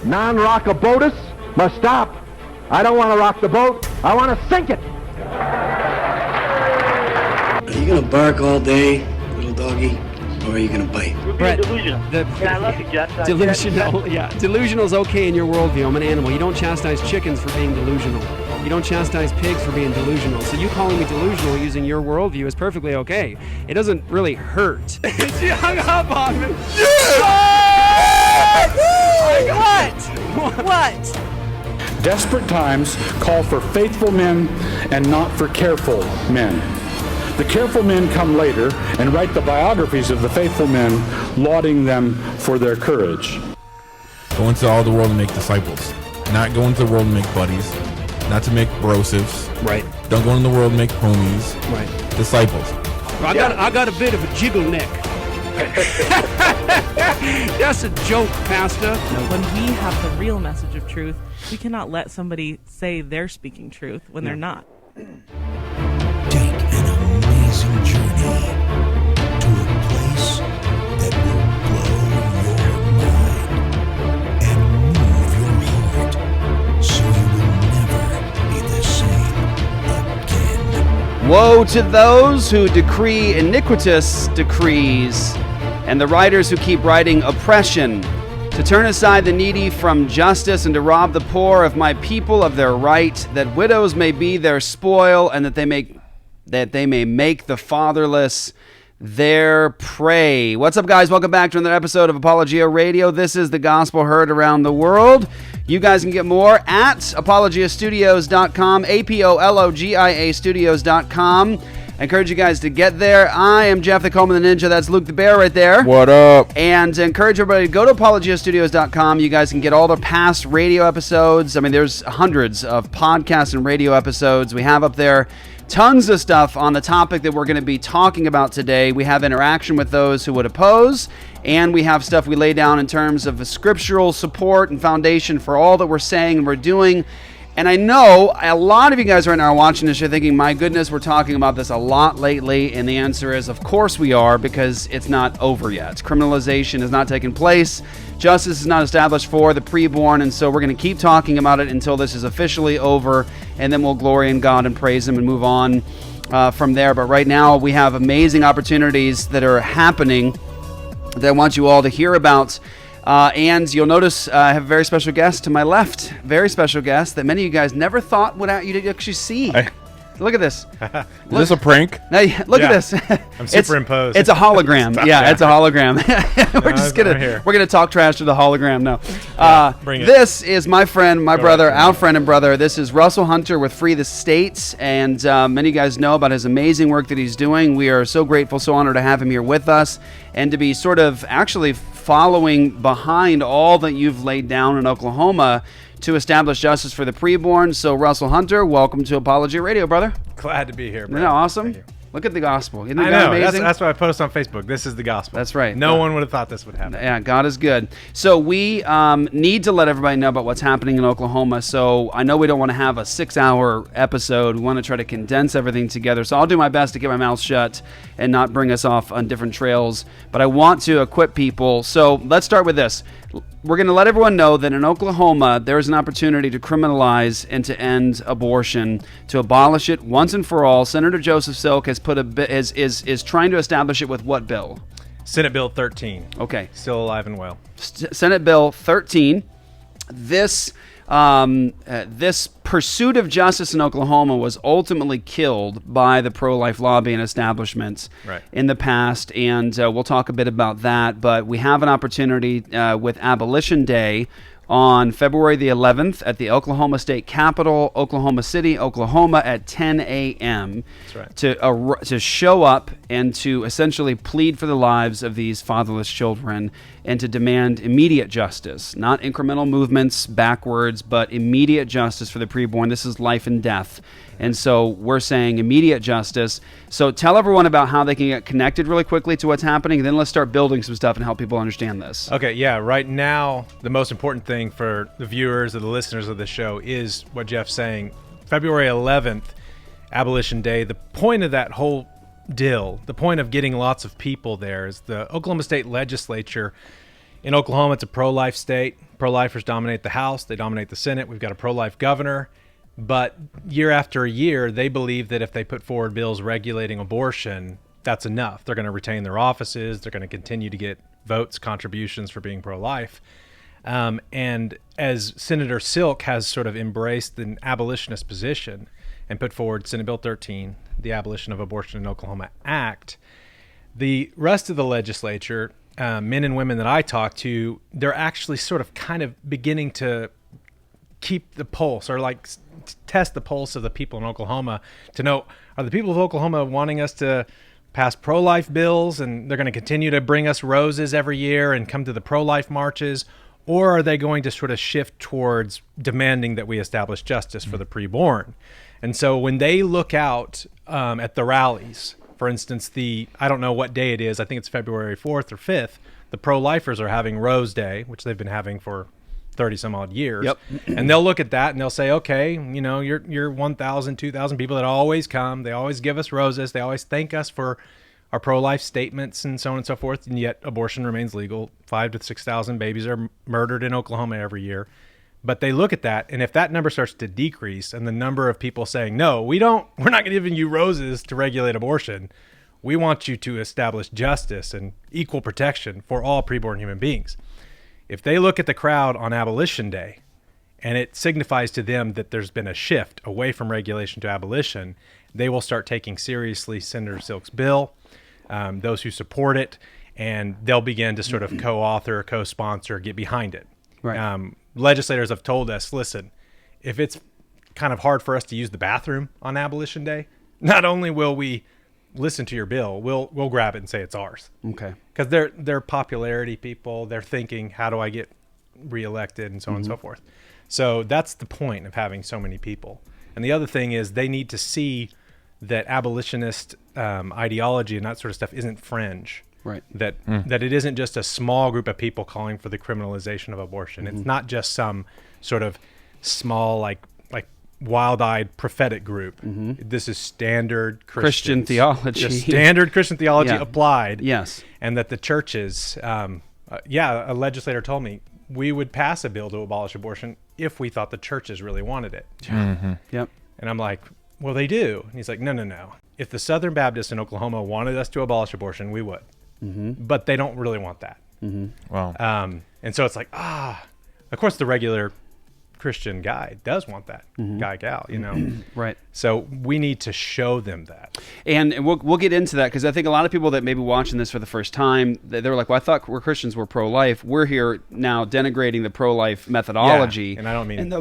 Non-rockabotus must stop. I don't want to rock the boat. I want to sink it. Are you going to bark all day, little doggy, or are you going to bite? You're being Brett, delusional. I love you, Jeff. Delusional, yeah. Delusional's okay in your worldview. I'm an animal. You don't chastise chickens for being delusional. You don't chastise pigs for being delusional. So you calling me delusional using your worldview is perfectly okay. It doesn't really hurt. She hung up on me. What? Desperate times call for faithful men and not for careful men. The careful men come later and write the biographies of the faithful men, lauding them for their courage. Go into all the world and make disciples. Not go into the world and make buddies. Not to make brosives. Right. Don't go into the world and make homies. Right. Disciples. I got a bit of a jiggle neck. That's a joke, Pastor. When we have the real message of truth, we cannot let somebody say they're speaking truth when they're not. Take an amazing journey to a place that will blow your mind and move your heart so you will never be the same again. Woe to those who decree iniquitous decrees, and the writers who keep writing oppression, to turn aside the needy from justice and to rob the poor of my people of their right, that widows may be their spoil, and that they may make the fatherless their prey. What's up, guys? Welcome back to another episode of Apologia Radio. This is the gospel heard around the world. You guys can get more at apologiastudios.com, APOLOGIA studios.com. I encourage you guys to get there. I am Jeff the Coleman the Ninja. That's Luke the Bear right there. What up? And I encourage everybody to go to apologiastudios.com. You guys can get all the past radio episodes. I mean, there's hundreds of podcasts and radio episodes we have up there. Tons of stuff on the topic that we're going to be talking about today. We have interaction with those who would oppose, and we have stuff we lay down in terms of scriptural support and foundation for all that we're saying and we're doing. And I know a lot of you guys right now are watching this, you're thinking, my goodness, we're talking about this a lot lately. And the answer is, of course we are, because it's not over yet. Criminalization has not taken place. Justice is not established for the preborn. And so we're going to keep talking about it until this is officially over. And then we'll glory in God and praise Him and move on from there. But right now we have amazing opportunities that are happening that I want you all to hear about. And you'll notice I have a very special guest to my left. Very special guest that many of you guys never thought you'd actually see. Look at this. Is this a prank? Now, look at this. I'm superimposed. It's a hologram. It's a hologram. We're gonna talk trash to the hologram now. Bring it. This is my friend, my brother, our friend and brother. This is Russell Hunter with Free the States, and many of you guys know about his amazing work that he's doing. We are so grateful, so honored to have him here with us, and to be sort of actually following behind all that you've laid down in Oklahoma to establish justice for the preborn. So, Russell Hunter, welcome to Apologia Radio, brother. Glad to be here, bro. Isn't that awesome? Look at the gospel. Isn't that I know. amazing? That's what I post on Facebook. This is the gospel. That's right. No one would have thought this would happen. Yeah, God is good. So we need to let everybody know about what's happening in Oklahoma. So I know we don't want to have a 6-hour episode. We want to try to condense everything together. So I'll do my best to keep my mouth shut and not bring us off on different trails. But I want to equip people. So let's start with this. We're going to let everyone know that in Oklahoma, there is an opportunity to criminalize and to end abortion, to abolish it once and for all. Senator Joseph Silk has put is trying to establish it with what bill? Senate Bill 13. Okay. Still alive and well. Senate Bill 13. This pursuit of justice in Oklahoma was ultimately killed by the pro-life lobby and establishments in the past, and we'll talk a bit about that. But we have an opportunity with Abolition Day on February the 11th at the Oklahoma State Capitol, Oklahoma City, Oklahoma at 10 a.m. That's right. to show up and to essentially plead for the lives of these fatherless children and to demand immediate justice, not incremental movements backwards, but immediate justice for the preborn. This is life and death. And so we're saying immediate justice. So tell everyone about how they can get connected really quickly to what's happening. Then let's start building some stuff and help people understand this. Okay, yeah. Right now, the most important thing for the viewers or the listeners of the show is what Jeff's saying. February 11th, Abolition Day. The point of that whole deal, the point of getting lots of people there is the Oklahoma State Legislature. In Oklahoma, it's a pro-life state. pro-lifers dominate the House, they dominate the Senate. We've got a pro-life governor. But year after year, they believe that if they put forward bills regulating abortion, that's enough. They're going to retain their offices. They're going to continue to get votes, contributions for being pro-life. And as Senator Silk has sort of embraced an abolitionist position and put forward Senate Bill 13, the Abolition of Abortion in Oklahoma Act, the rest of the legislature, men and women that I talk to, they're actually sort of kind of beginning to keep the pulse, or like test the pulse of the people in Oklahoma to know, are the people of Oklahoma wanting us to pass pro-life bills and they're going to continue to bring us roses every year and come to the pro-life marches, or are they going to sort of shift towards demanding that we establish justice for the preborn? And so when they look out at the rallies, for instance, I don't know what day it is, I think it's February 4th or 5th, the pro-lifers are having Rose Day, which they've been having for 30 some odd years. Yep. And they'll look at that and they'll say, okay, you know, you're 1,000, 2,000 people that always come. They always give us roses. They always thank us for our pro-life statements and so on and so forth. And yet abortion remains legal. 5,000 to 6,000 babies are murdered in Oklahoma every year. But they look at that, and if that number starts to decrease and the number of people saying, no, we're not giving you roses to regulate abortion. We want you to establish justice and equal protection for all preborn human beings. If they look at the crowd on Abolition Day and it signifies to them that there's been a shift away from regulation to abolition, they will start taking seriously Senator Silk's bill, those who support it, and they'll begin to sort of co-author, co-sponsor, get behind it. Right. Legislators have told us, listen, if it's kind of hard for us to use the bathroom on Abolition Day, not only will we listen to your bill, we'll grab it and say it's ours. Okay. Because they're popularity people. They're thinking, how do I get reelected, and so on and so forth. So that's the point of having so many people. And the other thing is they need to see that abolitionist ideology and that sort of stuff isn't fringe. Right. That it isn't just a small group of people calling for the criminalization of abortion. It's not just some sort of small, like wild-eyed prophetic group. This is standard Christian theology. Just standard Christian theology Yeah. applied. Yes. And that the churches, a legislator told me, we would pass a bill to abolish abortion if we thought the churches really wanted it. Yep. And I'm like, well, they do. And he's like, no. If the Southern Baptists in Oklahoma wanted us to abolish abortion, we would. But they don't really want that. Wow. And so it's like, of course the regular Christian guy does want that, guy, gal, you know? Right. So we need to show them that. And we'll get into that, because I think a lot of people that may be watching this for the first time, they're like, well, I thought Christians were pro-life. We're here now denigrating the pro-life methodology. Yeah, and I don't mean and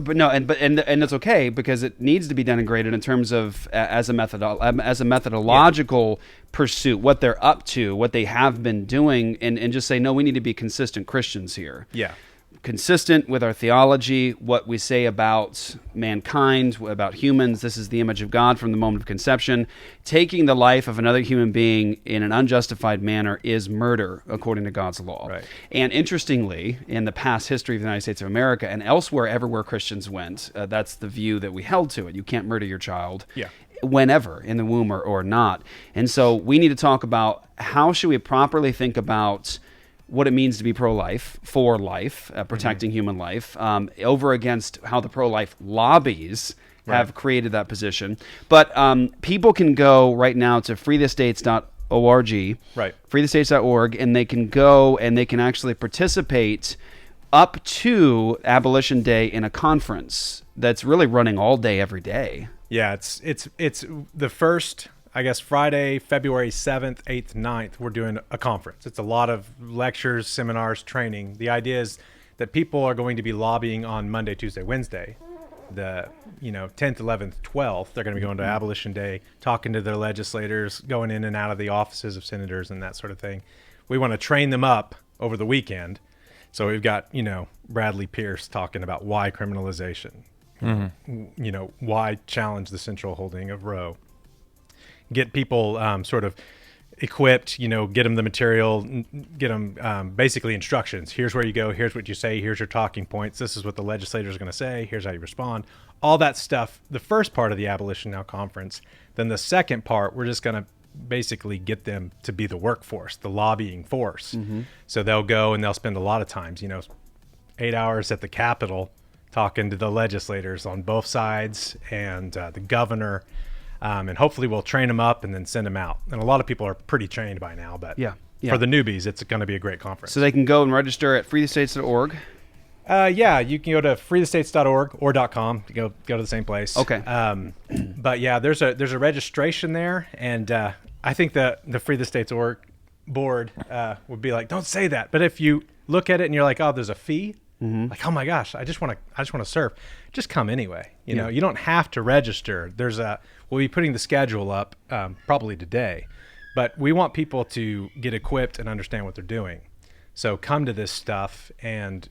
that's okay, because it needs to be denigrated in terms of as a methodological pursuit, what they're up to, what they have been doing, and just say, no, we need to be consistent Christians here. Yeah. Consistent with our theology, what we say about mankind, about humans. This is the image of God from the moment of conception. Taking the life of another human being in an unjustified manner is murder, according to God's law. Right. And interestingly, in the past history of the United States of America and elsewhere, everywhere Christians went, that's the view that we held to it. You can't murder your child. Yeah. Whenever, in the womb or not. And so we need to talk about how should we properly think about what it means to be pro-life, for life, protecting human life, over against how the pro-life lobbies have created that position. But people can go right now to freethestates.org, freethestates.org, and they can go and they can actually participate up to Abolition Day in a conference that's really running all day, every day. Yeah, it's the first, I guess, Friday, February 7th, 8th, 9th, we're doing a conference. It's a lot of lectures, seminars, training. The idea is that people are going to be lobbying on Monday, Tuesday, Wednesday. The 10th, 11th, 12th, they're going to be going to Abolition Day, talking to their legislators, going in and out of the offices of senators and that sort of thing. We want to train them up over the weekend. So we've got, Bradley Pierce talking about why criminalization, why challenge the central holding of Roe. Get people sort of equipped, get them the material, get them basically instructions. Here's where you go. Here's what you say. Here's your talking points. This is what the legislators are going to say. Here's how you respond. All that stuff, the first part of the Abolition Now conference. Then the second part, we're just going to basically get them to be the workforce, the lobbying force. So they'll go and they'll spend a lot of times, 8 hours at the Capitol talking to the legislators on both sides and the governor. And hopefully we'll train them up and then send them out. And a lot of people are pretty trained by now, but Yeah. for the newbies, it's going to be a great conference. So they can go and register at freethestates.org. Yeah, you can go to freethestates.org or .com. Go to the same place. Okay. But yeah, there's a registration there, and I think the Free the States org board would be like, don't say that. But if you look at it and you're like, oh, there's a fee, like, oh my gosh, I just want to serve. Just come anyway. You know, you don't have to register. We'll be putting the schedule up probably today, but we want people to get equipped and understand what they're doing. So come to this stuff and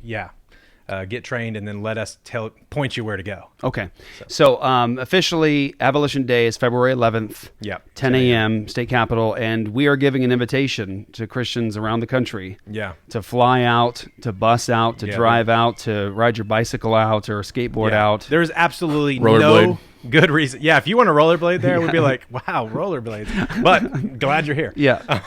get trained, and then let us point you where to go. Okay. So officially, Abolition Day is February 11th, Yep. 10 a.m., State Capitol, and we are giving an invitation to Christians around the country Yeah. to fly out, to bus out, to Yeah, drive out, to ride your bicycle out or skateboard out. There's absolutely Rollerblade. no good reason. Yeah, if you want to rollerblade there, we'd be like, wow, rollerblades. But glad you're here. Yeah.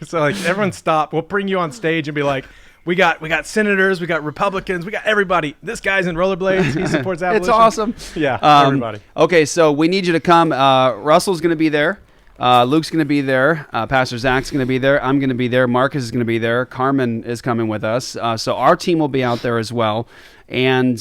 So like everyone stop. We'll bring you on stage and be like, we got senators, we got Republicans, we got everybody. This guy's in rollerblades. He supports abolition. It's awesome. Yeah, everybody. Okay, so we need you to come. Russell's going to be there. Luke's going to be there. Pastor Zach's going to be there. I'm going to be there. Marcus is going to be there. Carmen is coming with us. So our team will be out there as well. And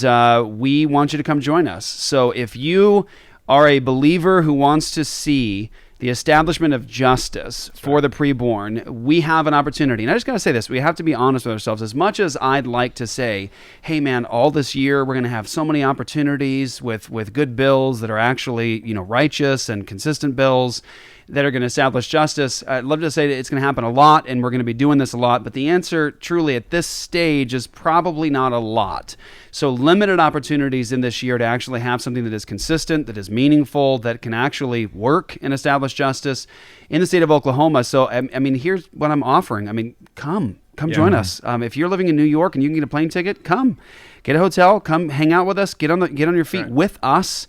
we want you to come join us. So if you are a believer who wants to see the establishment of justice for the preborn, we have an opportunity. And I just got to say this. We have to be honest with ourselves. As much as I'd like to say, hey, man, all this year we're going to have so many opportunities with good bills that are actually, righteous and consistent bills that are going to establish justice. I'd love to say that it's going to happen a lot and we're going to be doing this a lot, but the answer truly at this stage is probably not a lot. So limited opportunities in this year to actually have something that is consistent, that is meaningful, that can actually work and establish justice in the state of Oklahoma. So, I mean, here's what I'm offering. Come join us. If you're living in New York and you can get a plane ticket, come. Get a hotel, come hang out with us, get on your feet with us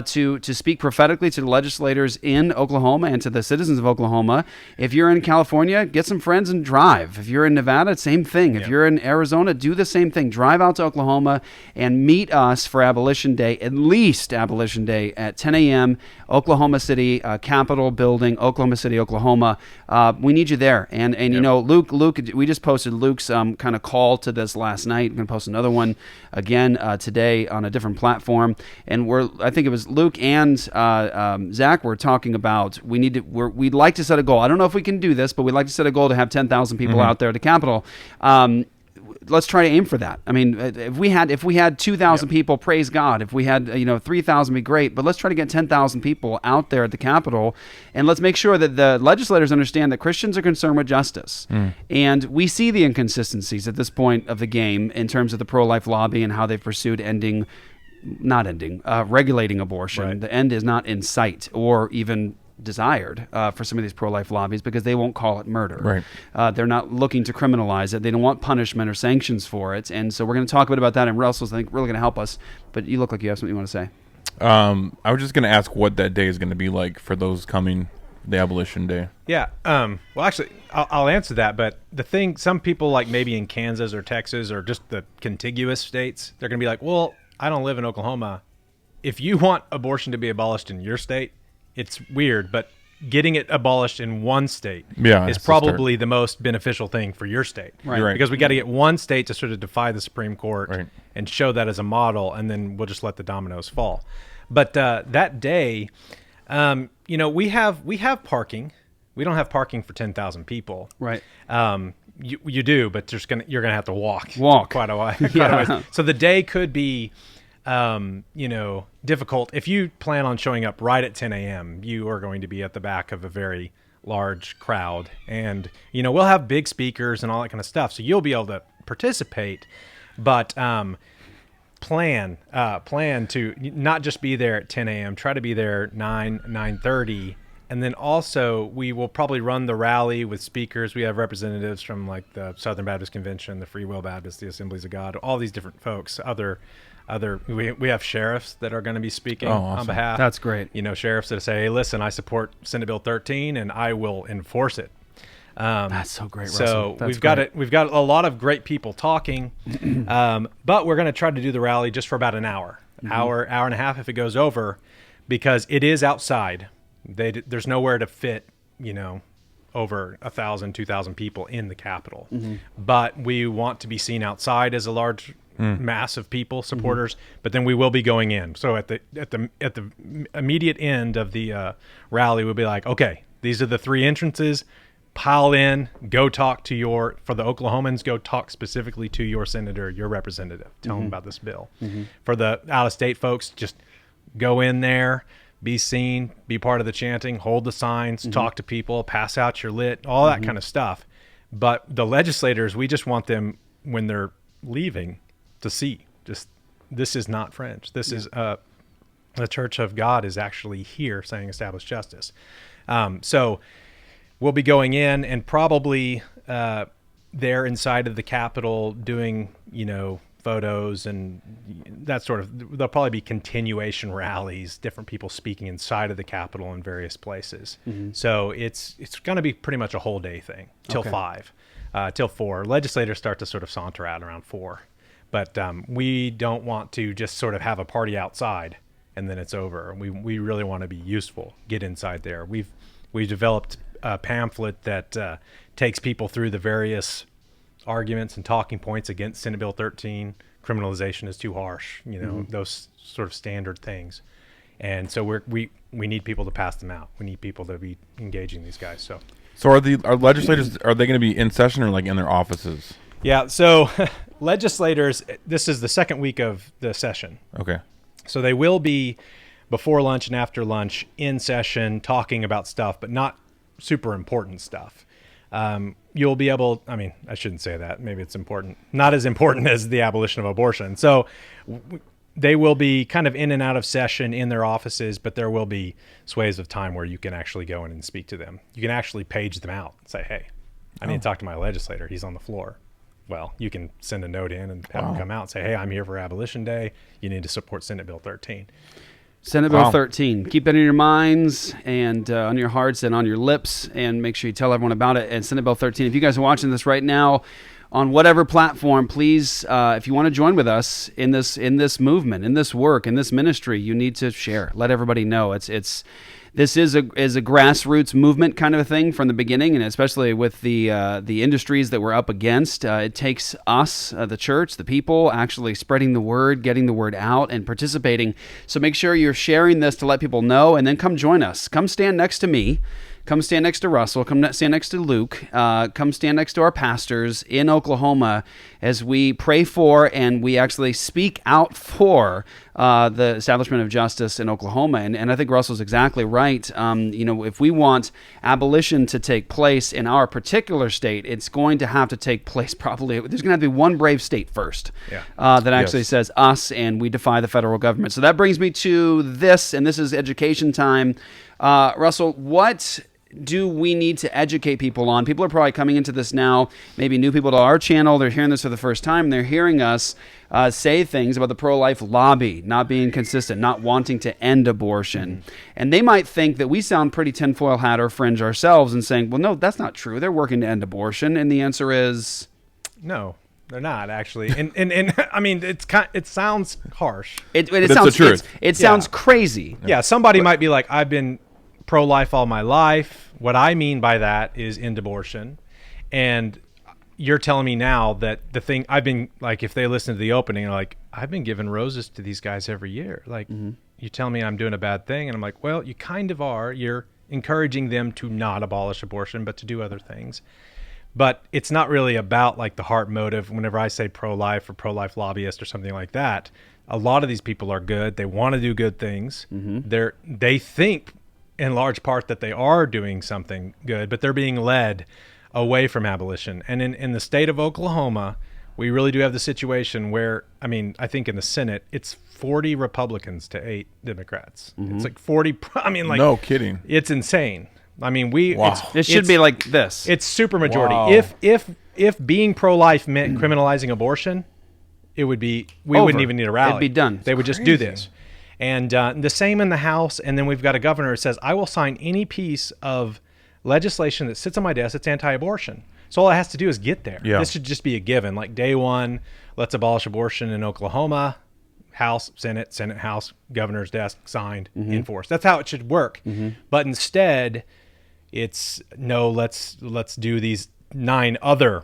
to speak prophetically to the legislators in Oklahoma and to the citizens of Oklahoma. If you're in California, get some friends and drive. If you're in Nevada, same thing. If you're in Arizona, do the same thing. Drive out to Oklahoma and meet us for Abolition Day, at least Abolition Day at 10 a.m., Oklahoma City Capitol Building, Oklahoma City, Oklahoma. We need you there. And Luke, we just posted Luke's kind of call to this last night. I'm going to post another one again today on a different platform. And I think it was Luke and Zach were talking about we'd like to set a goal. I don't know if we can do this, but we'd like to set a goal to have 10,000 people out there at the Capitol. Let's try to aim for that. I mean, if we had 2,000 people, praise God. If we had 3,000, be great. But let's try to get 10,000 people out there at the Capitol, and let's make sure that the legislators understand that Christians are concerned with justice. And we see the inconsistencies at this point of the game in terms of the pro-life lobby and how they've pursued regulating abortion. Right. The end is not in sight or even desired for some of these pro-life lobbies because they won't call it murder. Right. They're not looking to criminalize it. They don't want punishment or sanctions for it. And so we're going to talk a bit about that, and Russell's, I think, really going to help us. But you look like you have something you want to say. I was just going to ask what that day is going to be like for those coming, the Abolition Day. Yeah. Well, actually, I'll answer that. But the thing, some people like maybe in Kansas or Texas or just the contiguous states, they're going to be like, well, I don't live in Oklahoma. If you want abortion to be abolished in your state, it's weird, but getting it abolished in one state is probably the most beneficial thing for your state. Right. Because we got to get one state to sort of defy the Supreme Court and show that as a model, and then we'll just let the dominoes fall. But that day, we have parking. We don't have parking for 10,000 people. Right. You do, but you're gonna have to walk quite a while. So the day could be difficult. If you plan on showing up right at 10 a.m., you are going to be at the back of a very large crowd. And, we'll have big speakers and all that kind of stuff. So you'll be able to participate, but plan to not just be there at 10 a.m., try to be there 9:30. And then also we will probably run the rally with speakers. We have representatives from like the Southern Baptist Convention, the Free Will Baptist, the Assemblies of God, all these different folks, we have sheriffs that are going to be speaking on behalf. That's great. Sheriffs that say, hey, listen, I support Senate Bill 13 and I will enforce it. That's so great, So Russell. That's we've got great. it. We've got a lot of great people talking, but we're going to try to do the rally just for about an hour, hour and a half if it goes over, because it is outside. There's nowhere to fit, over 1,000, 2,000 people in the Capitol. But we want to be seen outside as a large mass of people, supporters. But then we will be going in. So at the immediate end of the rally, we'll be like, okay, these are the 3 entrances. Pile in, go talk to for the Oklahomans, go talk specifically to your senator, your representative. Tell them about this bill. For the out-of-state folks, just go in there, be seen, be part of the chanting, hold the signs, talk to people, pass out your lit, all that kind of stuff. But the legislators, we just want them, when they're leaving, to see, this is not fringe. This is the Church of God is actually here saying establish justice. So we'll be going in and probably there inside of the Capitol doing, photos and that sort of, there'll probably be continuation rallies, different people speaking inside of the Capitol in various places. So it's going to be pretty much a whole day thing till 5, till 4. Legislators start to sort of saunter out around 4. But we don't want to just sort of have a party outside and then it's over. We really want to be useful, get inside there. We've developed a pamphlet that takes people through the various arguments and talking points against Senate Bill 13. Criminalization is too harsh, those sort of standard things. And so we need people to pass them out. We need people to be engaging these guys. So are legislators, are they going to be in session or like in their offices? Yeah, so legislators, this is the second week of the session. Okay. So they will be before lunch and after lunch in session talking about stuff, but not super important stuff. You'll be able, I shouldn't say that. Maybe it's important. Not as important as the abolition of abortion. So they will be kind of in and out of session in their offices, but there will be sways of time where you can actually go in and speak to them. You can actually page them out and say, hey, I need to talk to my legislator. He's on the floor. Well, you can send a note in and have them come out and say, hey, I'm here for Abolition Day. You need to support Senate Bill 13. Senate Bill 13. Keep that in your minds and on your hearts and on your lips, and make sure you tell everyone about it. And Senate Bill 13. If you guys are watching this right now on whatever platform, please, if you want to join with us in this movement, in this work, in this ministry, you need to share. Let everybody know. This is a grassroots movement kind of a thing from the beginning, and especially with the industries that we're up against. It takes us, the church, the people, actually spreading the word, getting the word out, and participating. So make sure you're sharing this to let people know, and then come join us. Come stand next to me. Come stand next to Russell. Come stand next to Luke. Come stand next to our pastors in Oklahoma as we pray for and we actually speak out for the establishment of justice in Oklahoma. And I think Russell's exactly right. If we want abolition to take place in our particular state, it's going to have to take place probably. There's going to have to be one brave state first that actually says us, and we defy the federal government. So that brings me to this, and this is education time. Russell, what do we need to educate people on? People are probably coming into this now, maybe new people to our channel. They're hearing this for the first time. And they're hearing us say things about the pro-life lobby not being consistent, not wanting to end abortion. And they might think that we sound pretty tinfoil hat or fringe ourselves and saying, well, no, that's not true. They're working to end abortion. And the answer is... No, they're not actually. And I mean, it sounds harsh. It sounds the truth. It sounds crazy. Yeah, somebody might be like, I've been pro-life all my life. What I mean by that is end abortion. And you're telling me now that the thing I've been like, if they listen to the opening, like, I've been giving roses to these guys every year. Like, you tell me I'm doing a bad thing. And I'm like, well, you kind of are. You're encouraging them to not abolish abortion, but to do other things. But it's not really about like the heart motive. Whenever I say pro-life or pro-life lobbyist or something like that, a lot of these people are good. They want to do good things. They think in large part that they are doing something good, but they're being led away from abolition. And in the state of Oklahoma, we really do have the situation where, I mean, I think in the Senate, it's 40 Republicans to 8 Democrats. It's like 40. I mean, like, no kidding. It's insane. I mean, it should be like this. It's super majority. Wow. If being pro-life meant criminalizing abortion, it would be, we wouldn't even need a rally. It'd be done. They would just do this. And the same in the House. And then we've got a governor who says, I will sign any piece of legislation that sits on my desk that's anti-abortion. So all it has to do is get there. Yeah. This should just be a given. Like day one, let's abolish abortion in Oklahoma. House, Senate, House, governor's desk, signed, enforced. That's how it should work. But instead, it's no. Let's do these 9 other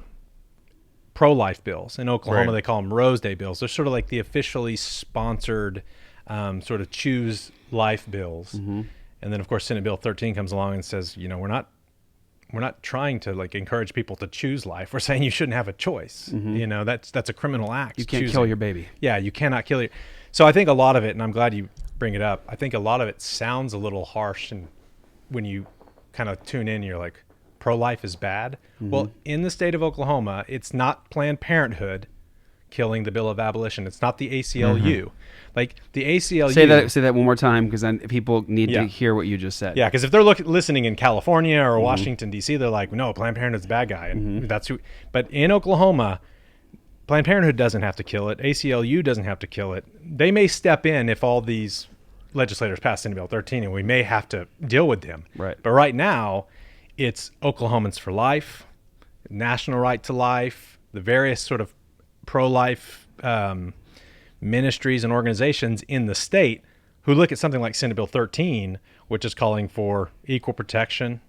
pro-life bills. In Oklahoma, Right. they call them Rose Day bills. They're sort of like the officially sponsored sort of choose life bills. And then, of course, Senate Bill 13 comes along and says, we're not trying to like encourage people to choose life. We're saying you shouldn't have a choice. That's a criminal act. You can't choosing. kill your baby. Yeah, you cannot kill your. So I think a lot of it, and I'm glad you bring it up. I think a lot of it sounds a little harsh, and when you kind of tune in, you're like, pro-life is bad. Well, in the state of Oklahoma, it's not Planned Parenthood killing the Bill of Abolition. It's not the ACLU. Like the ACLU. Say that one more time, because then people need Yeah. to hear what you just said. Yeah, because if they're listening in California or Washington D.C., they're like, no, Planned Parenthood's a bad guy, and that's who. But in Oklahoma, Planned Parenthood doesn't have to kill it. ACLU doesn't have to kill it. They may step in if all these legislators pass Senate Bill 13, and we may have to deal with them. Right. But right now, it's Oklahomans for Life, National Right to Life, the various sort of pro-life ministries and organizations in the state who look at something like Senate Bill 13, which is calling for equal protection,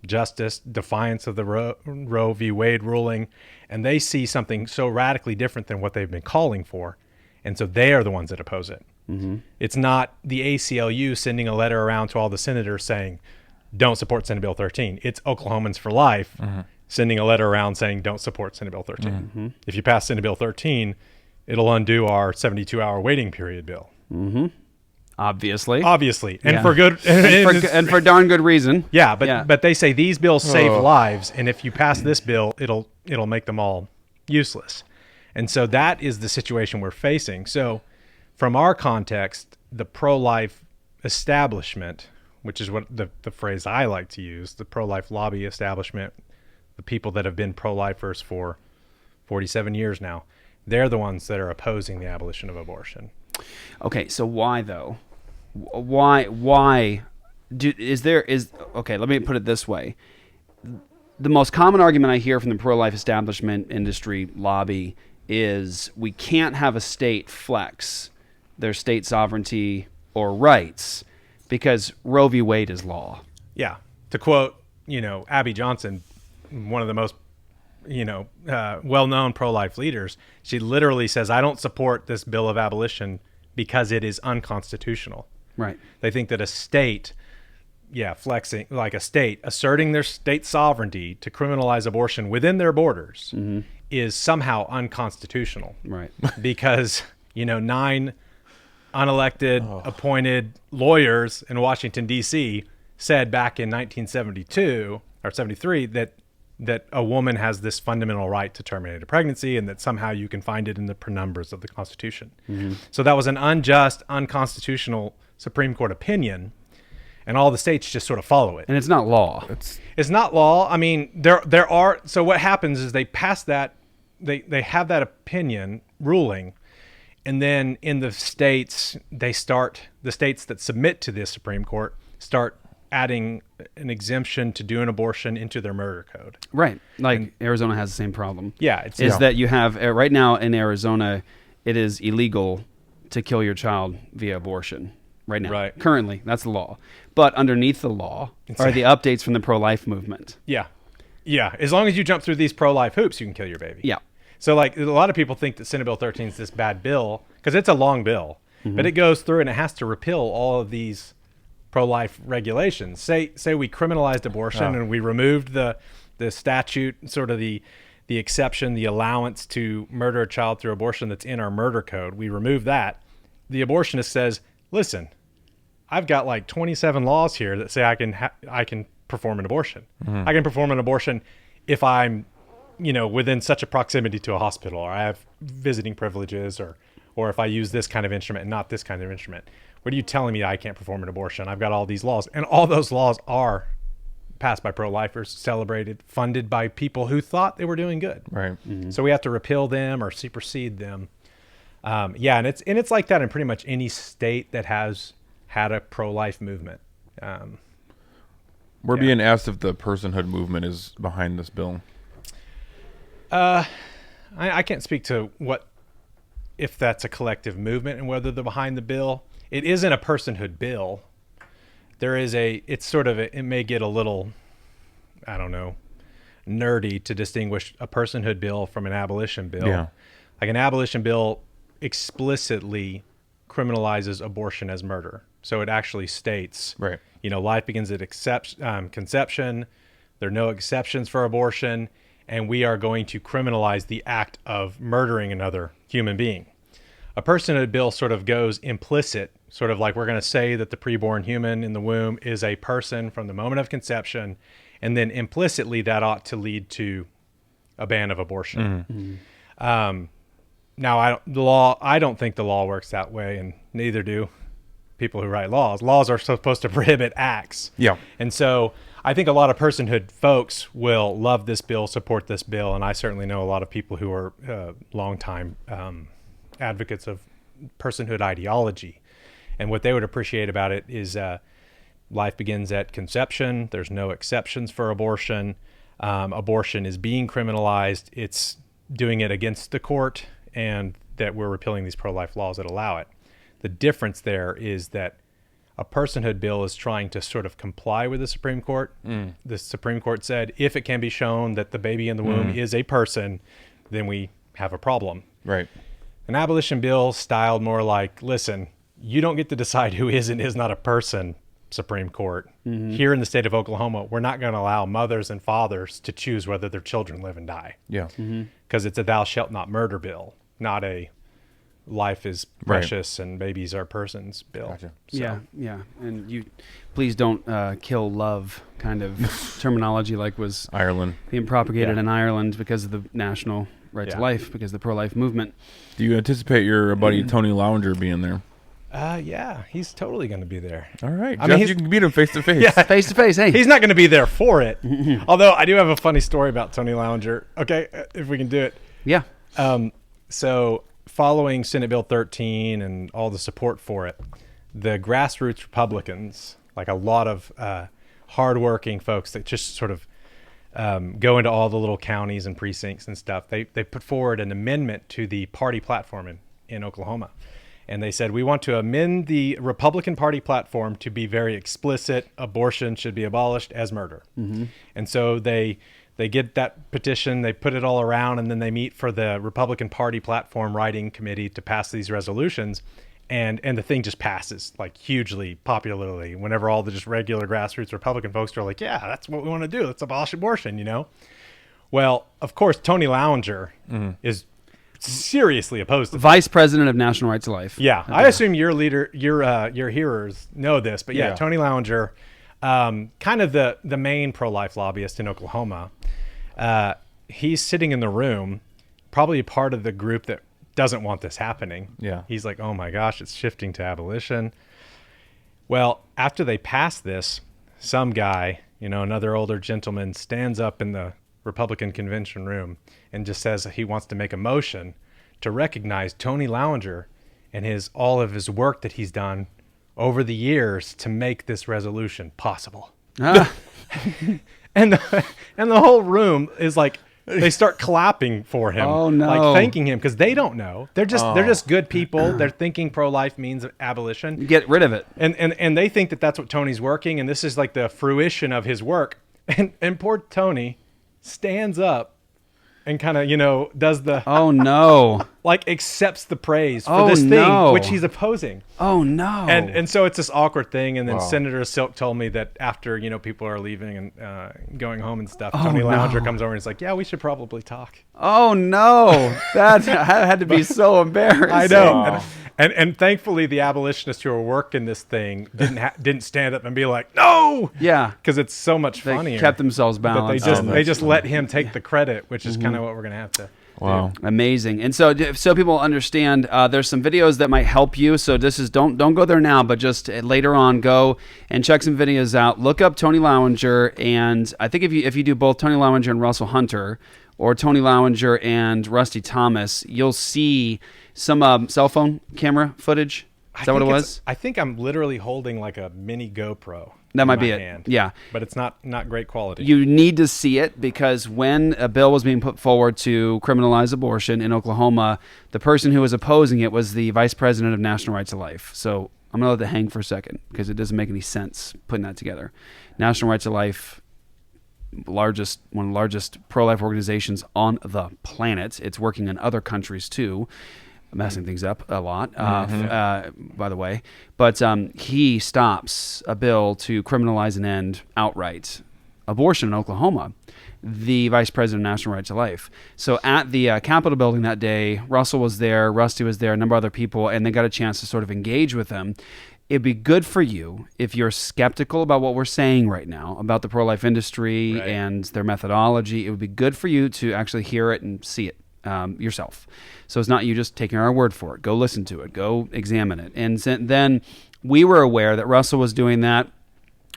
justice, defiance of the Roe v. Wade ruling, and they see something so radically different than what they've been calling for, and so they are the ones that oppose it. It's not the ACLU sending a letter around to all the senators saying, don't support Senate Bill 13. It's Oklahomans for Life sending a letter around saying, don't support Senate Bill 13. If you pass Senate Bill 13, it'll undo our 72-hour waiting period bill. Obviously. And Yeah. for good and for darn good reason. Yeah, but they say these bills save lives, and if you pass this bill, it'll make them all useless. And so that is the situation we're facing. So from our context, the pro-life establishment, which is what the phrase I like to use, the pro-life lobby establishment, the people that have been pro-lifers for 47 years now, they're the ones that are opposing the abolition of abortion. Okay, so why though? Why okay, let me put it this way. The most common argument I hear from the pro-life establishment industry lobby is we can't have a state flex their state sovereignty or rights because Roe v. Wade is law. Yeah. To quote, Abby Johnson, one of the most, well-known pro-life leaders, she literally says, I don't support this bill of abolition because it is unconstitutional. Right. They think that a state, flexing, like a state, asserting their state sovereignty to criminalize abortion within their borders is somehow unconstitutional. Right. Because, 9 unelected, appointed lawyers in Washington, D.C. said back in 1972 or 73 that a woman has this fundamental right to terminate a pregnancy and that somehow you can find it in the penumbras of the Constitution. So that was an unjust, unconstitutional Supreme Court opinion, and all the states just sort of follow it. And it's not law. It's not law. I mean, there are. So what happens is they pass that, they have that opinion ruling, and then in the states, the states that submit to the Supreme Court start adding an exemption to do an abortion into their murder code. Right. Like Arizona has the same problem. Yeah. That you have, right now in Arizona, it is illegal to kill your child via abortion. Right now. Right. Currently, that's the law. But underneath the law are the updates from the pro-life movement. Yeah. Yeah. As long as you jump through these pro-life hoops, you can kill your baby. Yeah. So, like, a lot of people think that Senate Bill 13 is this bad bill because it's a long bill, but it goes through and it has to repeal all of these pro-life regulations. Say we criminalized abortion and we removed the statute, sort of the exception, the allowance to murder a child through abortion that's in our murder code. We remove that. The abortionist says, listen, I've got like 27 laws here that say I can perform an abortion. I can perform an abortion if I'm, within such a proximity to a hospital, or I have visiting privileges, or if I use this kind of instrument and not this kind of instrument. What are you telling me I can't perform an abortion? I've got all these laws, and all those laws are passed by pro-lifers, celebrated, funded by people who thought they were doing good. Right. So we have to repeal them or supersede them. And it's like that in pretty much any state that has had a pro-life movement. We're being asked if the personhood movement is behind this bill. I can't speak to if that's a collective movement and whether they're behind the bill. It isn't a personhood bill. It may get a little, I don't know, nerdy to distinguish a personhood bill from an abolition bill. Yeah. Like an abolition bill explicitly criminalizes abortion as murder. So it actually states, Right. Life begins at conception. There are no exceptions for abortion, and we are going to criminalize the act of murdering another human being. A personhood bill sort of goes implicit, sort of like we're going to say that the preborn human in the womb is a person from the moment of conception, and then implicitly that ought to lead to a ban of abortion. Now, I don't think the law works that way, and neither do people who write laws. Laws are supposed to prohibit acts. Yeah. And so I think a lot of personhood folks will love this bill, support this bill, and I certainly know a lot of people who are longtime advocates of personhood ideology. And what they would appreciate about it is life begins at conception. There's no exceptions for abortion. Abortion is being criminalized. It's doing it against the court, and that we're repealing these pro-life laws that allow it. The difference there is that a personhood bill is trying to sort of comply with the Supreme Court. The Supreme Court said if it can be shown that the baby in the womb is a person, then we have a problem. Right. An abolition bill styled more like, listen, you don't get to decide who is and is not a person, Supreme Court. Here in the state of Oklahoma, we're not going to allow mothers and fathers to choose whether their children live and die. Yeah. Because it's a thou shalt not murder bill, not a life is precious and babies are persons bill. Gotcha. So, Yeah. And you please don't kill love kind of terminology like was Ireland. being propagated in Ireland because of the national right to life, because of the pro-life movement. Do you anticipate your buddy Tony Lounger being there? Yeah, he's totally going to be there. All right. I Jeff, mean, you can meet him face to face. Yeah. Face to face, hey. He's not going to be there for it. Although I do have a funny story about Tony Lounger. Okay, if we can do it. Yeah. So following Senate Bill 13 and all the support for it, the grassroots Republicans, like a lot of hardworking folks that just sort of go into all the little counties and precincts and stuff, they put forward an amendment to the party platform in Oklahoma. And they said, we want to amend the Republican Party platform to be very explicit. Abortion should be abolished as murder. And so they get that petition, they put it all around, and then they meet for the Republican Party platform writing committee to pass these resolutions. And the thing just passes, like, hugely popularly whenever all the just regular grassroots Republican folks are like, yeah, that's what we want to do. Let's abolish abortion, Well, of course, Tony Lounger is seriously opposed to this. Vice President of National Right to Life. Yeah, I assume your hearers know this, but yeah. Tony Lounger, kind of the main pro-life lobbyist in Oklahoma. He's sitting in the room, probably a part of the group that doesn't want this happening. Yeah. He's like, oh my gosh, it's shifting to abolition. Well, after they pass this, some guy, another older gentleman, stands up in the Republican convention room and just says he wants to make a motion to recognize Tony Lounger and all of his work that he's done over the years to make this resolution possible. And the whole room is like, they start clapping for him. Oh, no. Like thanking him, because they don't know. They're just good people. They're thinking pro-life means abolition. Get rid of it. And they think that that's what Tony's working, and this is like the fruition of his work. And poor Tony stands up and kind of, does the Oh no. like accepts the praise for this thing which he's opposing. Oh no. And so it's this awkward thing. And then Senator Silk told me that after, people are leaving and going home and stuff, Tony Lounger comes over and is like, yeah, we should probably talk. Oh no. That had to be so embarrassing. I know. And thankfully the abolitionists who are working this thing didn't stand up and be like, no. Yeah. Because it's so much They funnier. kept themselves But balanced. they just let him take the credit, which is kind of what we're going to have to. Wow. Amazing. And so people understand, there's some videos that might help you. So this is don't go there now, but just later on, go and check some videos out. Look up Tony Lounger, and I think if you do both Tony Lounger and Russell Hunter, or Tony Lounger and Rusty Thomas, you'll see some cell phone camera footage. Is that what it was? I think I'm literally holding like a mini GoPro. That might in be my it. hand. Yeah. But it's not great quality. You need to see it because when a bill was being put forward to criminalize abortion in Oklahoma, the person who was opposing it was the vice president of National Right to Life. So I'm going to let that hang for a second because it doesn't make any sense putting that together. National Right to Life, one of the largest pro-life organizations on the planet. It's working in other countries too, messing things up a lot, by the way. But he stops a bill to criminalize and end outright abortion in Oklahoma, the vice president of National Right to Life. So at the Capitol building that day, Russell was there, Rusty was there, a number of other people, and they got a chance to sort of engage with them. It'd be good for you if you're skeptical about what we're saying right now about the pro-life industry and their methodology. It would be good for you to actually hear it and see it yourself. So it's not you just taking our word for it. Go listen to it. Go examine it. And then we were aware that Russell was doing that.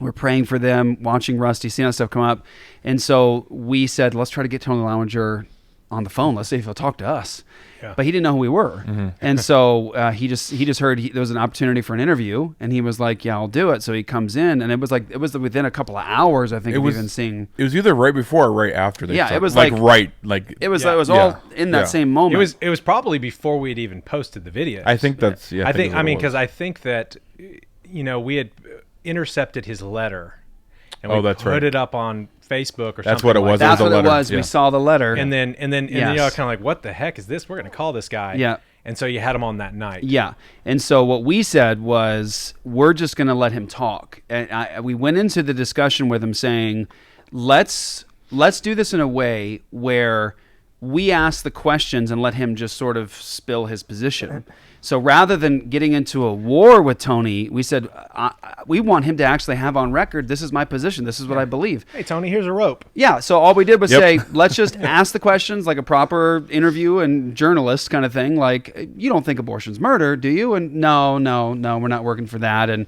We're praying for them, watching Rusty, seeing that stuff come up. And so we said, let's try to get Tony Lowinger on the phone. Let's see if he'll talk to us. Yeah. But he didn't know who we were. And so he just heard there was an opportunity for an interview, and he was like, yeah, I'll do it. So he comes in, and it was within a couple of hours, I think, of even seeing. It was either right before or right after they started. It was it was all in that same moment. It was probably before we had even posted the video. I think that's I think that we had intercepted his letter, and we put it up on Facebook or that's something. What it was. That's what it was. Yeah. We saw the letter, and then kind of like, what the heck is this? We're going to call this guy. Yeah. And so you had him on that night. Yeah. And so what we said was, we're just going to let him talk. And we went into the discussion with him saying, let's do this in a way where we ask the questions and let him just sort of spill his position. So rather than getting into a war with Tony, we said, we want him to actually have on record, this is my position, this is what I believe. Hey, Tony, here's a rope. Yeah, so all we did was say, let's just ask the questions like a proper interview and journalist kind of thing. Like, you don't think abortion's murder, do you? And no, we're not working for that. And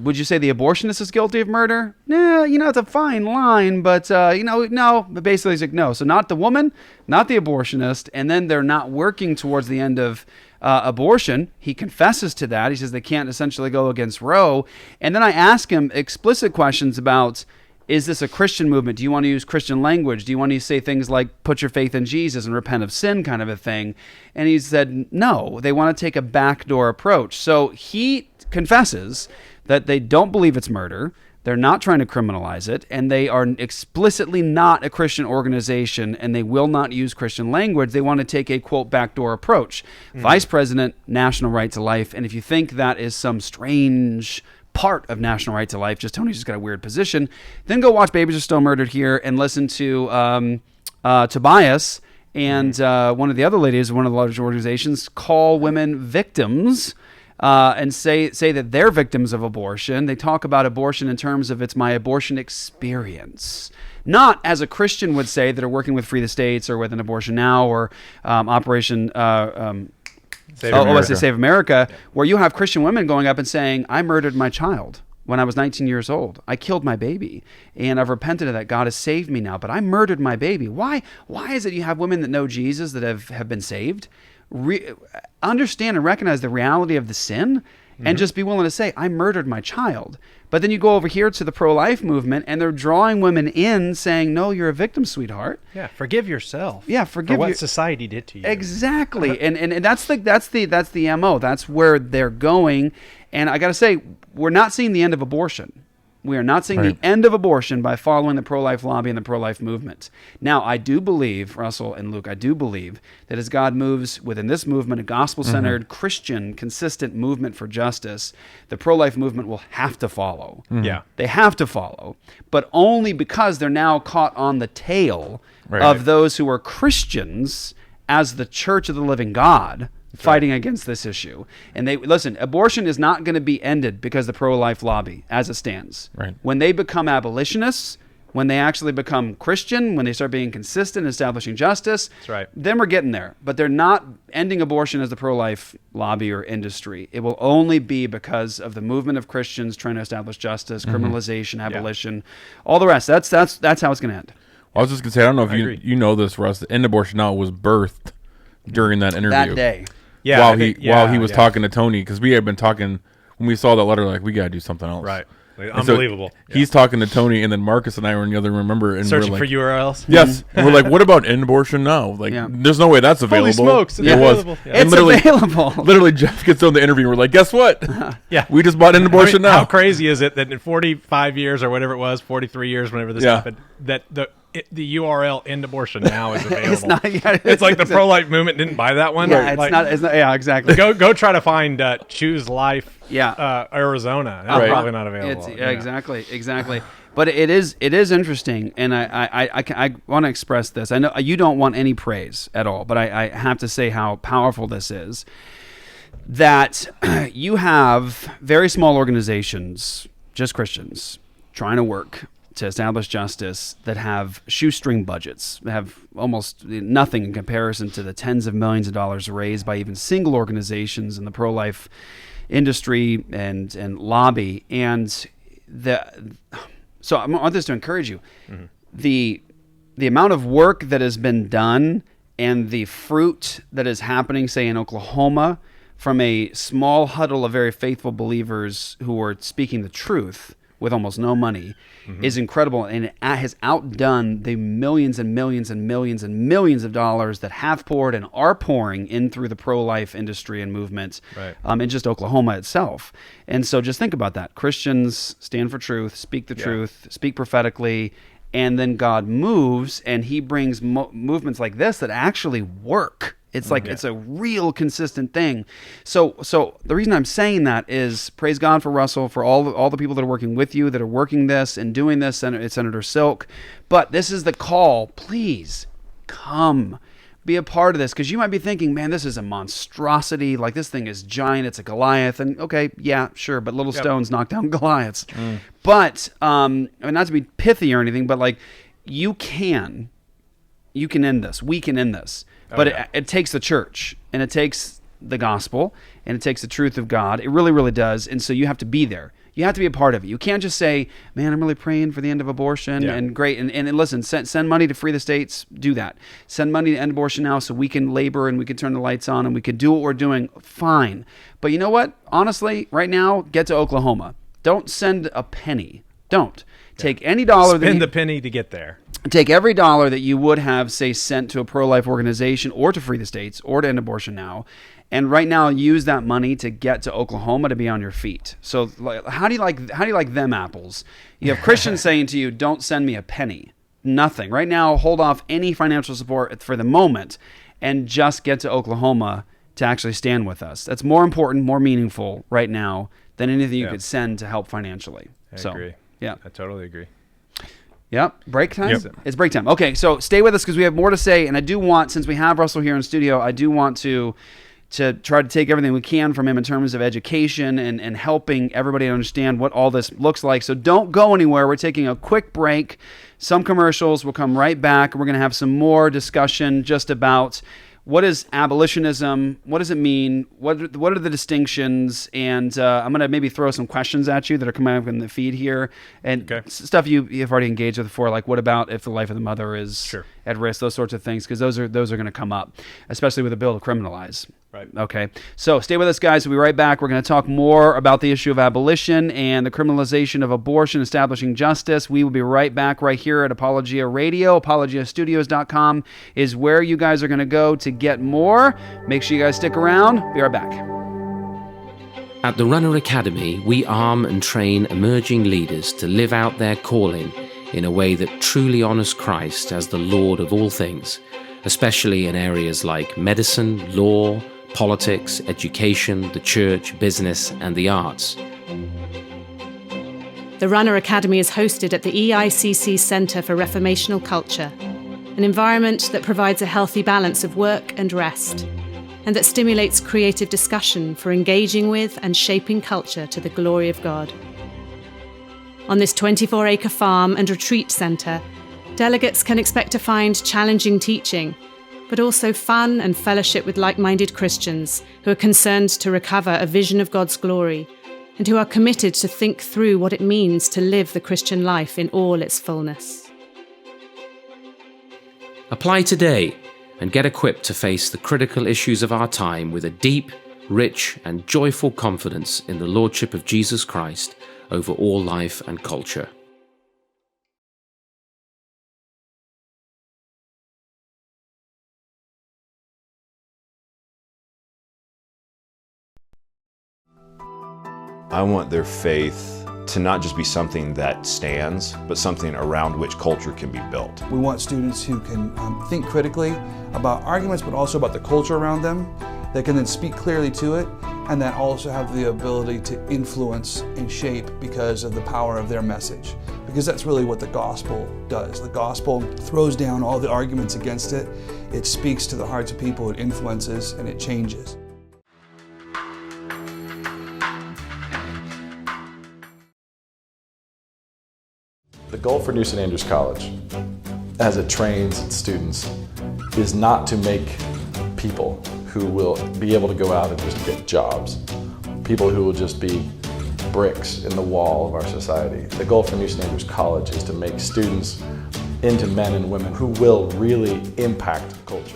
would you say the abortionist is guilty of murder? Nah, it's a fine line, but, no. But basically, he's like, no. So not the woman, not the abortionist, and then they're not working towards the end of abortion. He confesses to that. He says they can't essentially go against Roe. And then I ask him explicit questions about, is this a Christian movement? Do you want to use Christian language? Do you want to say things like put your faith in Jesus and repent of sin kind of a thing? And he said, no, they want to take a backdoor approach. So he confesses that they don't believe it's murder. They're not trying to criminalize it, and they are explicitly not a Christian organization, and they will not use Christian language. They want to take a, quote, backdoor approach. Vice President, National Right to Life, and if you think that is some strange part of National Right to Life, Tony's just got a weird position, then go watch Babies Are Still Murdered Here and listen to Tobias and one of the other ladies of one of the large organizations call women victims. And say that they're victims of abortion. They talk about abortion in terms of it's my abortion experience. Not as a Christian would say that are working with Free the States or with an Abortion Now or Operation Save America, where you have Christian women going up and saying, I murdered my child when I was 19 years old. I killed my baby, and I've repented of that. God has saved me now, but I murdered my baby. Why is it you have women that know Jesus that have been saved? Understand and recognize the reality of the sin and just be willing to say, I murdered my child. But then you go over here to the pro-life movement and they're drawing women in saying, no, you're a victim, sweetheart. Yeah, forgive yourself. Yeah, forgive for what society did to you. Exactly. and that's the MO. That's where they're going. And I got to say, we're not seeing the end of abortion. We are not seeing the end of abortion by following the pro-life lobby and the pro-life movement. Now, I do believe, Russell and Luke, I do believe that as God moves within this movement, a gospel-centered, Christian, consistent movement for justice, the pro-life movement will have to follow. Yeah. They have to follow, but only because they're now caught on the tail of those who are Christians as the Church of the Living God, fighting against this issue. And abortion is not going to be ended because the pro-life lobby, as it stands. Right. When they become abolitionists, when they actually become Christian, when they start being consistent, establishing justice, then we're getting there. But they're not ending abortion as the pro-life lobby or industry. It will only be because of the movement of Christians trying to establish justice, criminalization, abolition, all the rest. That's how it's going to end. I was just going to say, I don't know if you know this, Russ, the End Abortion Now was birthed during that interview. That day. Yeah, while he was talking to Tony, because we had been talking when we saw that letter, like, we got to do something else. Right. Like, And so unbelievable. he's talking to Tony, and then Marcus and I were in the other room, remember? And Searching we're like, for URLs. Yes. And we're like, what about end abortion now? Like, Yeah. there's no way that's available. smokes, it's It was. available. Yeah. And It's available. Literally, Jeff gets on the interview, and we're like, guess what? Yeah. We just bought end abortion now. How crazy is it that in 45 years or whatever it was, 43 years, whenever this Yeah. happened, that the URL end abortion now is available? It's not. Yeah, It's like the pro-life movement didn't buy that one. Yeah, it's Like, not. It's not. Yeah, exactly. Go try to find Choose Life. Yeah. Arizona. That's Right. probably not available. It's, Yeah. exactly. But it is interesting, and I want to express this. I know you don't want any praise at all, but I have to say how powerful this is. That you have very small organizations, just Christians, trying to work to establish justice, that have shoestring budgets, that have almost nothing in comparison to the tens of millions of dollars raised by even single organizations in the pro-life industry and lobby. And so I want this to encourage you. Mm-hmm. The amount of work that has been done and the fruit that is happening, say in Oklahoma, from a small huddle of very faithful believers who are speaking the truth with almost no money, is incredible, and it has outdone the millions and millions and millions and millions of dollars that have poured and are pouring in through the pro-life industry and movement in just Oklahoma itself. And so just think about that. Christians stand for truth, speak the truth, speak prophetically, and then God moves, and he brings movements like this that actually work. It's like it's a real consistent thing. So the reason I'm saying that is praise God for Russell, for all the people that are working with you, that are working this and doing this. It's Senator Silk, but this is the call. Please come, be a part of this, because you might be thinking, man, this is a monstrosity. Like, this thing is giant. It's a Goliath, and okay, yeah, sure, but little stones knock down Goliaths. But I mean, not to be pithy or anything, but like you can end this. We can end this. But it takes the church, and it takes the gospel, and it takes the truth of God. It really, really does. And so you have to be there. You have to be a part of it. You can't just say, man, I'm really praying for the end of abortion, and great. And listen, send money to Free the States. Do that. Send money to end abortion now so we can labor and we can turn the lights on and we can do what we're doing. Fine. But you know what? Honestly, right now, get to Oklahoma. Don't send a penny. Don't. Take any dollar. Spend the penny to get there. Take every dollar that you would have, say, sent to a pro-life organization or to Free the States or to End Abortion Now, and right now use that money to get to Oklahoma to be on your feet. So, how do you like them apples? You have Christians saying to you, "Don't send me a penny, nothing." Right now, hold off any financial support for the moment, and just get to Oklahoma to actually stand with us. That's more important, more meaningful right now than anything you could send to help financially. I agree. Yeah, I totally agree. Yep. Break time? Yep. It's break time. Okay, so stay with us because we have more to say. And I do want, since we have Russell here in studio, I do want to try to take everything we can from him in terms of education and helping everybody understand what all this looks like. So don't go anywhere. We're taking a quick break. Some commercials. We'll come right back. We're going to have some more discussion just about what is abolitionism? What does it mean? What are the distinctions? And I'm going to maybe throw some questions at you that are coming up in the feed here. And stuff you've already engaged with before, like what about if the life of the mother is at risk? Those sorts of things, because those are going to come up, especially with a bill to criminalize. Right. Okay. So stay with us, guys. We'll be right back. We're going to talk more about the issue of abolition and the criminalization of abortion, establishing justice. We will be right back right here at Apologia Radio. ApologiaStudios.com is where you guys are going to go to get more. Make sure you guys stick around. Be right back. At the Runner Academy, we arm and train emerging leaders to live out their calling in a way that truly honors Christ as the Lord of all things, especially in areas like medicine, law, politics, education, the church, business, and the arts. The Runner Academy is hosted at the EICC Centre for Reformational Culture, an environment that provides a healthy balance of work and rest, and that stimulates creative discussion for engaging with and shaping culture to the glory of God. On this 24-acre farm and retreat centre, delegates can expect to find challenging teaching, but also fun and fellowship with like-minded Christians who are concerned to recover a vision of God's glory and who are committed to think through what it means to live the Christian life in all its fullness. Apply today and get equipped to face the critical issues of our time with a deep, rich, and joyful confidence in the Lordship of Jesus Christ, over all life and culture. I want their faith to not just be something that stands, but something around which culture can be built. We want students who can think critically about arguments, but also about the culture around them, that can then speak clearly to it, and that also have the ability to influence and shape because of the power of their message. Because that's really what the gospel does. The gospel throws down all the arguments against it. It speaks to the hearts of people, it influences, and it changes. The goal for New St. Andrews College, as it trains its students, is not to make people who will be able to go out and just get jobs, people who will just be bricks in the wall of our society. The goal for New St. Andrews College is to make students into men and women who will really impact culture.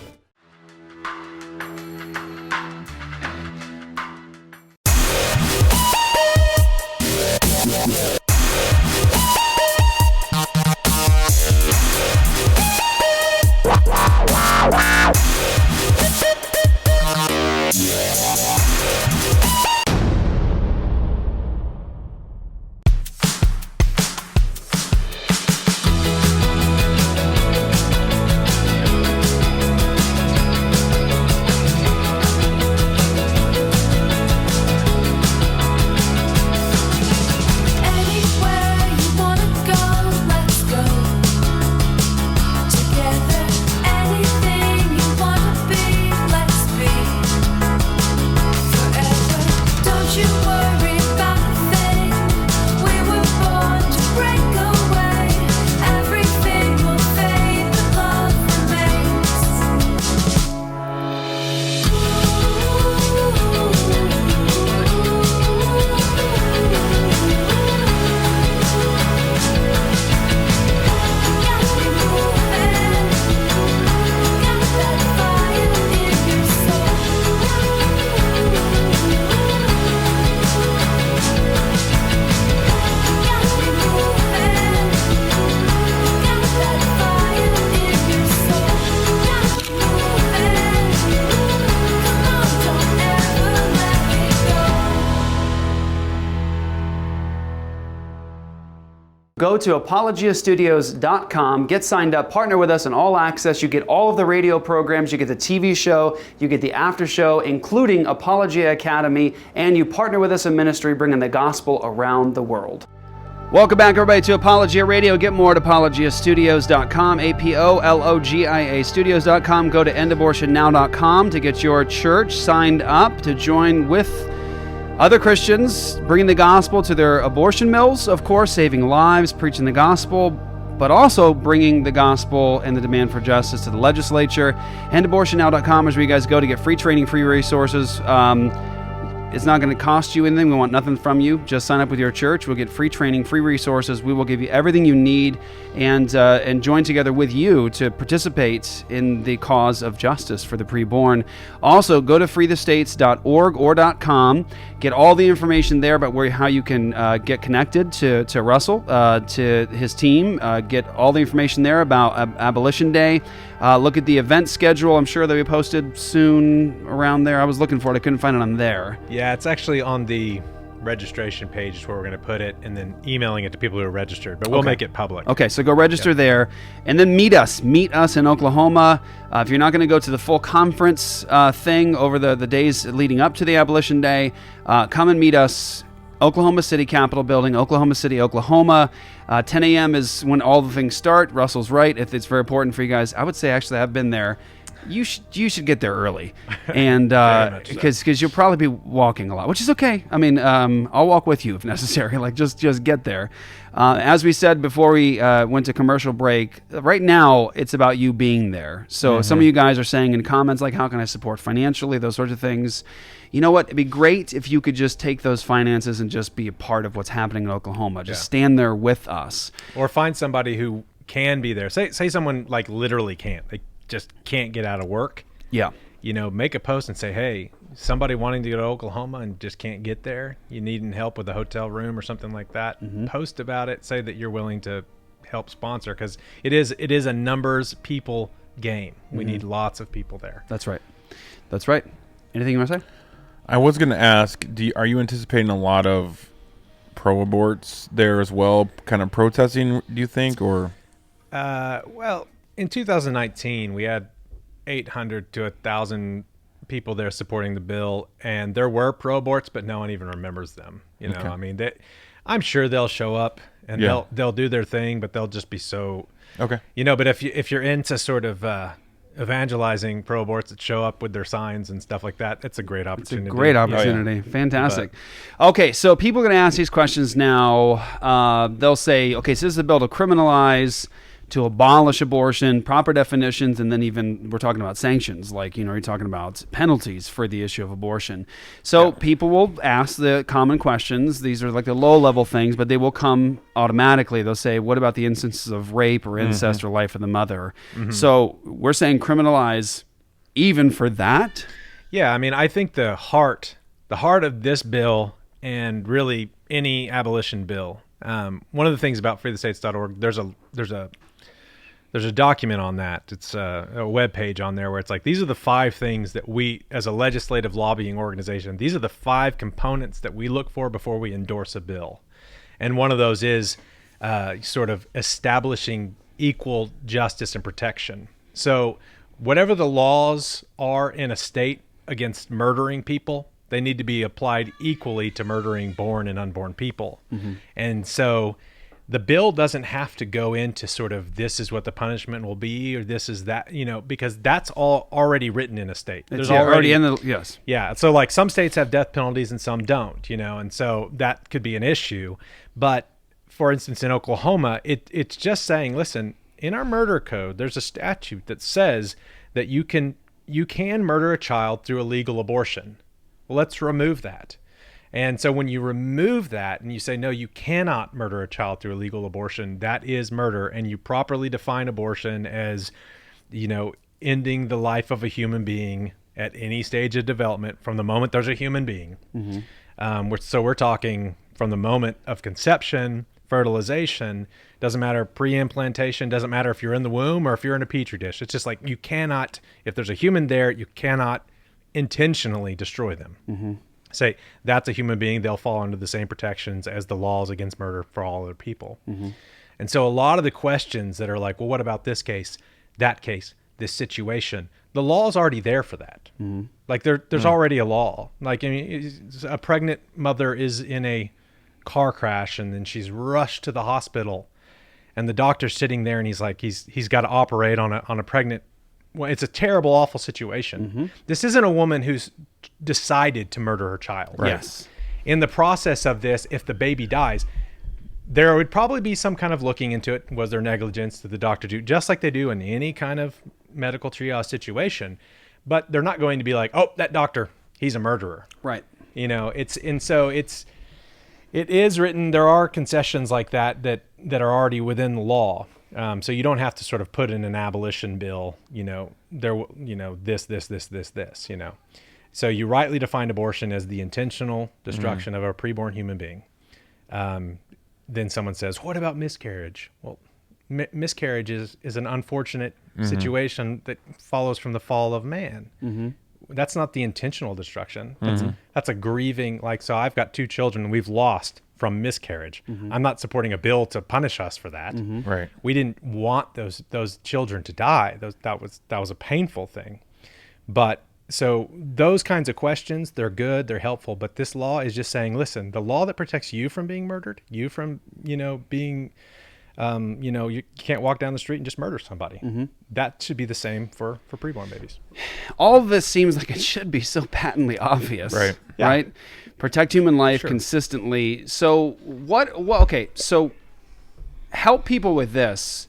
Go to apologiastudios.com, get signed up, partner with us on All Access. You get all of the radio programs, you get the TV show, you get the after show, including Apologia Academy, and you partner with us in ministry, bringing the gospel around the world. Welcome back, everybody, to Apologia Radio. Get more at apologiastudios.com, APOLOGIA studios.com. Go to endabortionnow.com to get your church signed up to join with other Christians, bringing the gospel to their abortion mills, of course, saving lives, preaching the gospel, but also bringing the gospel and the demand for justice to the legislature. EndAbortionNow.com is where you guys go to get free training, free resources. It's not going to cost you anything. We want nothing from you. Just sign up with your church. We'll get free training, free resources. We will give you everything you need and join together with you to participate in the cause of justice for the preborn. Also, go to freethestates.org or .com. Get all the information there about how you can get connected to Russell, to his team. Get all the information there about Abolition Day. Look at the event schedule. I'm sure they'll be posted soon around there. I was looking for it. I couldn't find it on there. Yeah, it's actually on the registration page is where we're going to put it, and then emailing it to people who are registered. But we'll make it public. Okay, so go register there, and then meet us. Meet us in Oklahoma. If you're not going to go to the full conference thing over the days leading up to the Abolition Day, come and meet us. Oklahoma City Capitol Building, Oklahoma City, Oklahoma. 10 a.m. is when all the things start. Russell's right. If it's very important for you guys, I would say actually I've been there. You should get there early, and because you'll probably be walking a lot, which is okay. I mean, I'll walk with you if necessary. Like just get there. As we said before we went to commercial break, right now it's about you being there. So some of you guys are saying in comments like, "How can I support financially?" Those sorts of things. You know what? It'd be great if you could just take those finances and just be a part of what's happening in Oklahoma. Just stand there with us, or find somebody who can be there. Say someone like literally can't. They just can't get out of work. Yeah. make a post and say, hey, somebody wanting to go to Oklahoma and just can't get there, you needing help with a hotel room or something like that, post about it, say that you're willing to help sponsor, because it is a numbers people game. We need lots of people there. That's right. Anything you want to say? I was going to ask, are you anticipating a lot of pro-aborts there as well, kind of protesting, do you think? Or well, in 2019, we had 800 to 1,000 people there supporting the bill, and there were pro-aborts, but no one even remembers them. Okay. I mean, I'm sure they'll show up and they'll do their thing, but they'll just be so okay. But if you're into sort of evangelizing pro-aborts that show up with their signs and stuff like that, it's a great opportunity. It's a great opportunity. Fantastic. Okay, so people are going to ask these questions now. They'll say, okay, so this is a bill to criminalize, to abolish abortion, proper definitions, and then even we're talking about sanctions, like, you're talking about penalties for the issue of abortion. So people will ask the common questions. These are like the low-level things, but they will come automatically. They'll say, what about the instances of rape or incest or life of the mother? So we're saying criminalize even for that? Yeah, I mean, I think the heart of this bill, and really any abolition bill, one of the things about freethestates.org, there's a document on that. It's a web page on there where it's like, these are the 5 things that we, as a legislative lobbying organization, these are the 5 components that we look for before we endorse a bill. And one of those is sort of establishing equal justice and protection. So whatever the laws are in a state against murdering people, they need to be applied equally to murdering born and unborn people. And so the bill doesn't have to go into sort of, this is what the punishment will be, or this is that, because that's all already written in a state. There's already in the, yes. Yeah. So like some states have death penalties and some don't, and so that could be an issue. But for instance, in Oklahoma, it's just saying, listen, in our murder code, there's a statute that says that you can murder a child through a legal abortion. Well, let's remove that. And so when you remove that and you say, no, you cannot murder a child through a legal abortion, that is murder. And you properly define abortion as, ending the life of a human being at any stage of development from the moment there's a human being. So we're talking from the moment of conception, fertilization, doesn't matter pre-implantation, doesn't matter if you're in the womb or if you're in a petri dish. It's just like, you cannot, if there's a human there, you cannot intentionally destroy them. Say that's a human being, they'll fall under the same protections as the laws against murder for all other people. And so a lot of the questions that are like, well, what about this case, that case, this situation? The law is already there for that. Like there's already a law. Like, I mean, a pregnant mother is in a car crash and then she's rushed to the hospital, and the doctor's sitting there and he's like, he's got to operate on a pregnant. Well, it's a terrible, awful situation. This isn't a woman who's decided to murder her child. Right. Yes. In the process of this, if the baby dies, there would probably be some kind of looking into it. Was there negligence? Did the doctor do, just like they do in any kind of medical triage situation? But they're not going to be like, oh, that doctor, he's a murderer. Right. It is written. There are concessions like that are already within the law. So you don't have to sort of put in an abolition bill, this. So you rightly define abortion as the intentional destruction of a preborn human being. Then someone says, what about miscarriage? Well, miscarriage is an unfortunate situation that follows from the fall of man. That's not the intentional destruction. That's a grieving, so I've got 2 children we've lost from miscarriage. I'm not supporting a bill to punish us for that. Right. We didn't want those children to die. That was a painful thing. But so those kinds of questions, they're good, they're helpful. But this law is just saying, listen, the law that protects you from being murdered, you from being, you can't walk down the street and just murder somebody. That should be the same for preborn babies. All of this seems like it should be so patently obvious, right? Yeah. Right? Protect human life consistently. So okay, so help people with this.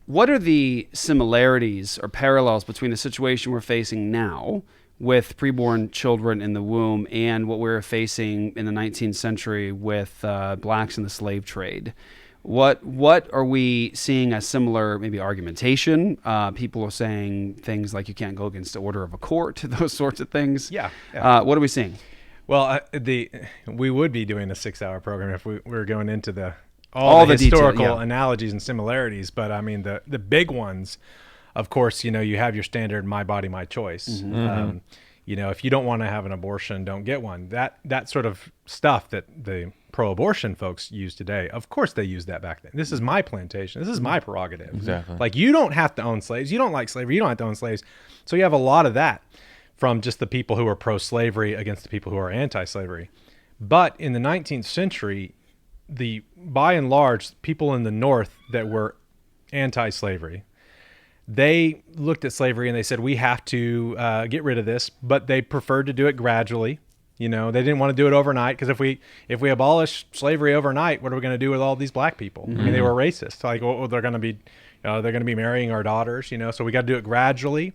What are the similarities or parallels between the situation we're facing now with preborn children in the womb and what we were facing in the 19th century with blacks in the slave trade? What are we seeing as similar, maybe argumentation? People are saying things like you can't go against the order of a court, those sorts of things. Yeah. What are we seeing? Well, we would be doing a 6-hour program if we were going into the detail, historical yeah. analogies and similarities. But I mean, the big ones, of course, you have your standard "my body, my choice." Mm-hmm. If you don't want to have an abortion, don't get one. That sort of stuff that the pro-abortion folks use today, of course they used that back then. This is my plantation. This is my prerogative. Exactly. Like, you don't have to own slaves. You don't like slavery. You don't have to own slaves. So you have a lot of that from just the people who are pro-slavery against the people who are anti-slavery. But in the 19th century, by and large, people in the North that were anti-slavery, they looked at slavery and they said, we have to get rid of this, but they preferred to do it gradually. They didn't want to do it overnight, because if we abolish slavery overnight, what are we going to do with all these black people? I mean, they were racist. Like, they're going to be marrying our daughters, so we got to do it gradually.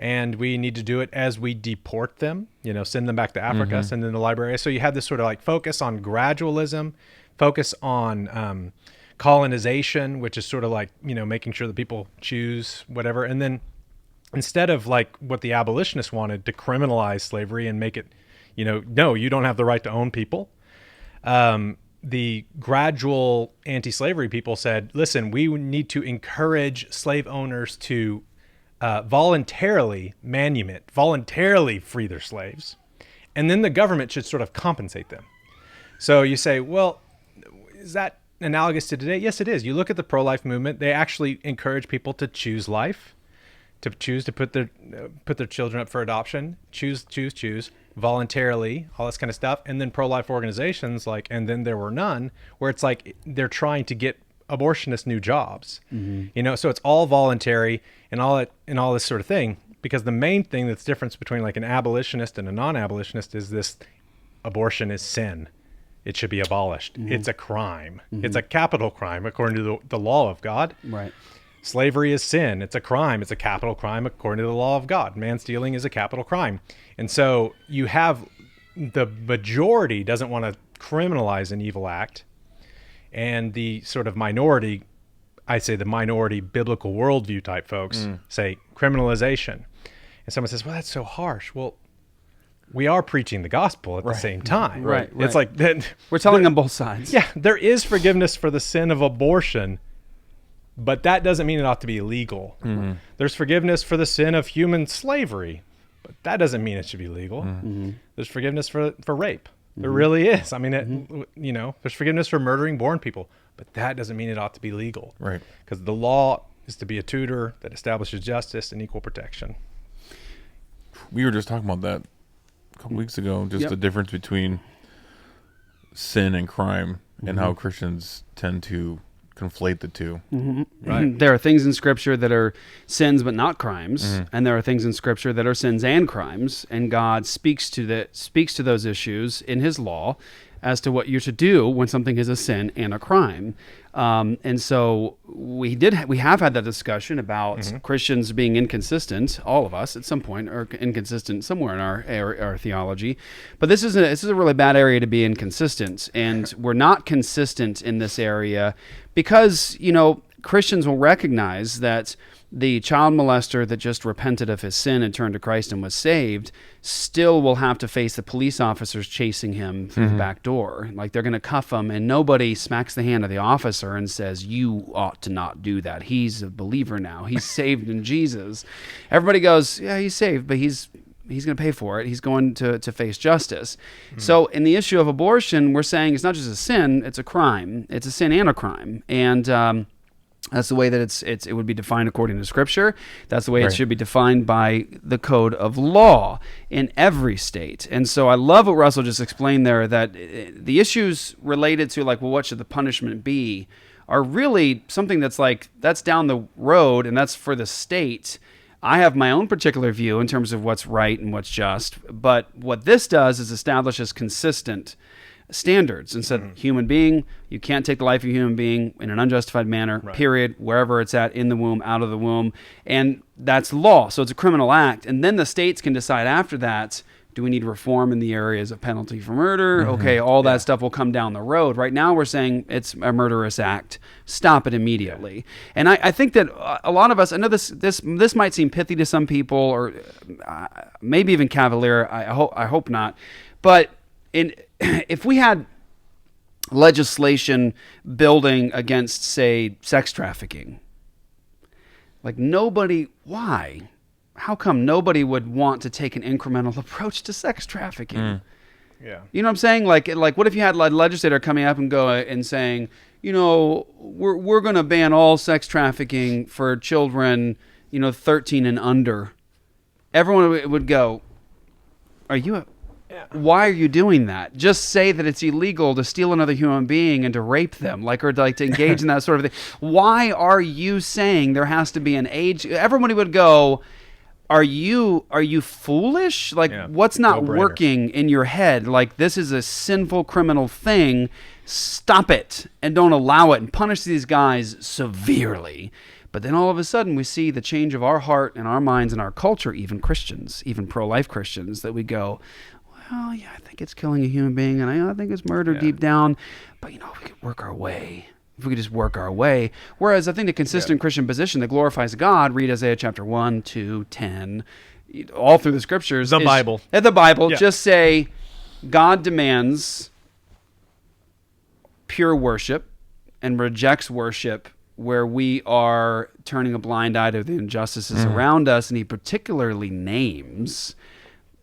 And we need to do it as we deport them, send them back to Africa, send them to Liberia. So you had this sort of like focus on gradualism, focus on colonization, which is sort of like, making sure that people choose whatever. And then instead of like what the abolitionists wanted, to criminalize slavery and make it, no, you don't have the right to own people. The gradual anti-slavery people said, listen, we need to encourage slave owners to voluntarily voluntarily free their slaves, and then the government should sort of compensate them. So you say, well, is that analogous to today? Yes, it is. You look at the pro-life movement; they actually encourage people to choose life, to choose to put their children up for adoption, choose voluntarily, all this kind of stuff. And then pro-life organizations like "And Then There Were None," where it's like they're trying to get abortionists new jobs. So it's all voluntary and all this sort of thing, because the main thing that's difference between like an abolitionist and a non-abolitionist is this: abortion is sin. It should be abolished. It's a crime. It's a capital crime according to the law of God. Right. Slavery is sin. It's a crime. It's a capital crime according to the law of God. Man stealing is a capital crime. And so you have the majority doesn't want to criminalize an evil act, and the sort of minority, I say the minority biblical worldview type folks say criminalization. And someone says, well, that's so harsh. Well, we are preaching the gospel at the same time. Right. It's like we're telling them both sides. Yeah, there is forgiveness for the sin of abortion, but that doesn't mean it ought to be illegal. There's forgiveness for the sin of human slavery, but that doesn't mean it should be legal. There's forgiveness for rape. There really is. I mean, there's forgiveness for murdering born people, but that doesn't mean it ought to be legal. Right. Because the law is to be a tutor that establishes justice and equal protection. We were just talking about that a couple weeks ago, just the difference between sin and crime, and how Christians tend to conflate the two. Right. There are things in Scripture that are sins but not crimes, and there are things in Scripture that are sins and crimes, and God speaks to those issues in His law as to what you're to do when something is a sin and a crime. And so we have had that discussion about Christians being inconsistent. All of us at some point are inconsistent somewhere in our theology, but this is a really bad area to be inconsistent, and we're not consistent in this area because Christians will recognize that the child molester that just repented of his sin and turned to Christ and was saved still will have to face the police officers chasing him through the back door. Like, they're going to cuff him, and nobody smacks the hand of the officer and says, you ought to not do that. He's a believer now. He's saved in Jesus. Everybody goes, yeah, he's saved, but he's going to pay for it. He's going to face justice. So in the issue of abortion, we're saying it's not just a sin, it's a crime. It's a sin and a crime. And that's the way that it would be defined according to Scripture. That's the way it should be defined by the code of law in every state. And so I love what Russell just explained there, that the issues related to what should the punishment be are really something that's down the road, and that's for the state. I have my own particular view in terms of what's right and what's just, but what this does is establishes consistent standards and said, human being, you can't take the life of a human being in an unjustified manner, period, wherever it's at, in the womb, out of the womb, and that's law. So it's a criminal act, and then the states can decide after that, Do we need reform in the areas of penalty for murder? Okay, all that stuff will come down the road. Right now we're saying it's a murderous act. Stop it immediately. And I think that a lot of us, I know this might seem pithy to some people, or maybe even cavalier. I hope not. But if we had legislation building against, say, sex trafficking, like why? How come nobody would want to take an incremental approach to sex trafficking? Yeah. You know what I'm saying? Like what if you had a legislator coming up and saying, we're going to ban all sex trafficking for children, 13 and under. Everyone would go, why are you doing that? Just say that it's illegal to steal another human being and to rape them, or to engage in that sort of thing. Why are you saying there has to be an age? Everybody would go, are you foolish? What's not working in your head? This is a sinful criminal thing. Stop it and don't allow it and punish these guys severely. But then all of a sudden we see the change of our heart and our minds and our culture, even Christians, even pro-life Christians, that we go, well, yeah, I think it's killing a human being, and I think it's murder deep down, but we could work our way. If we could just work our way. Whereas I think the consistent Christian position that glorifies God, read Isaiah chapter 1, 2, 10, all through the scriptures. The Bible. Just say, God demands pure worship and rejects worship where we are turning a blind eye to the injustices around us, and he particularly names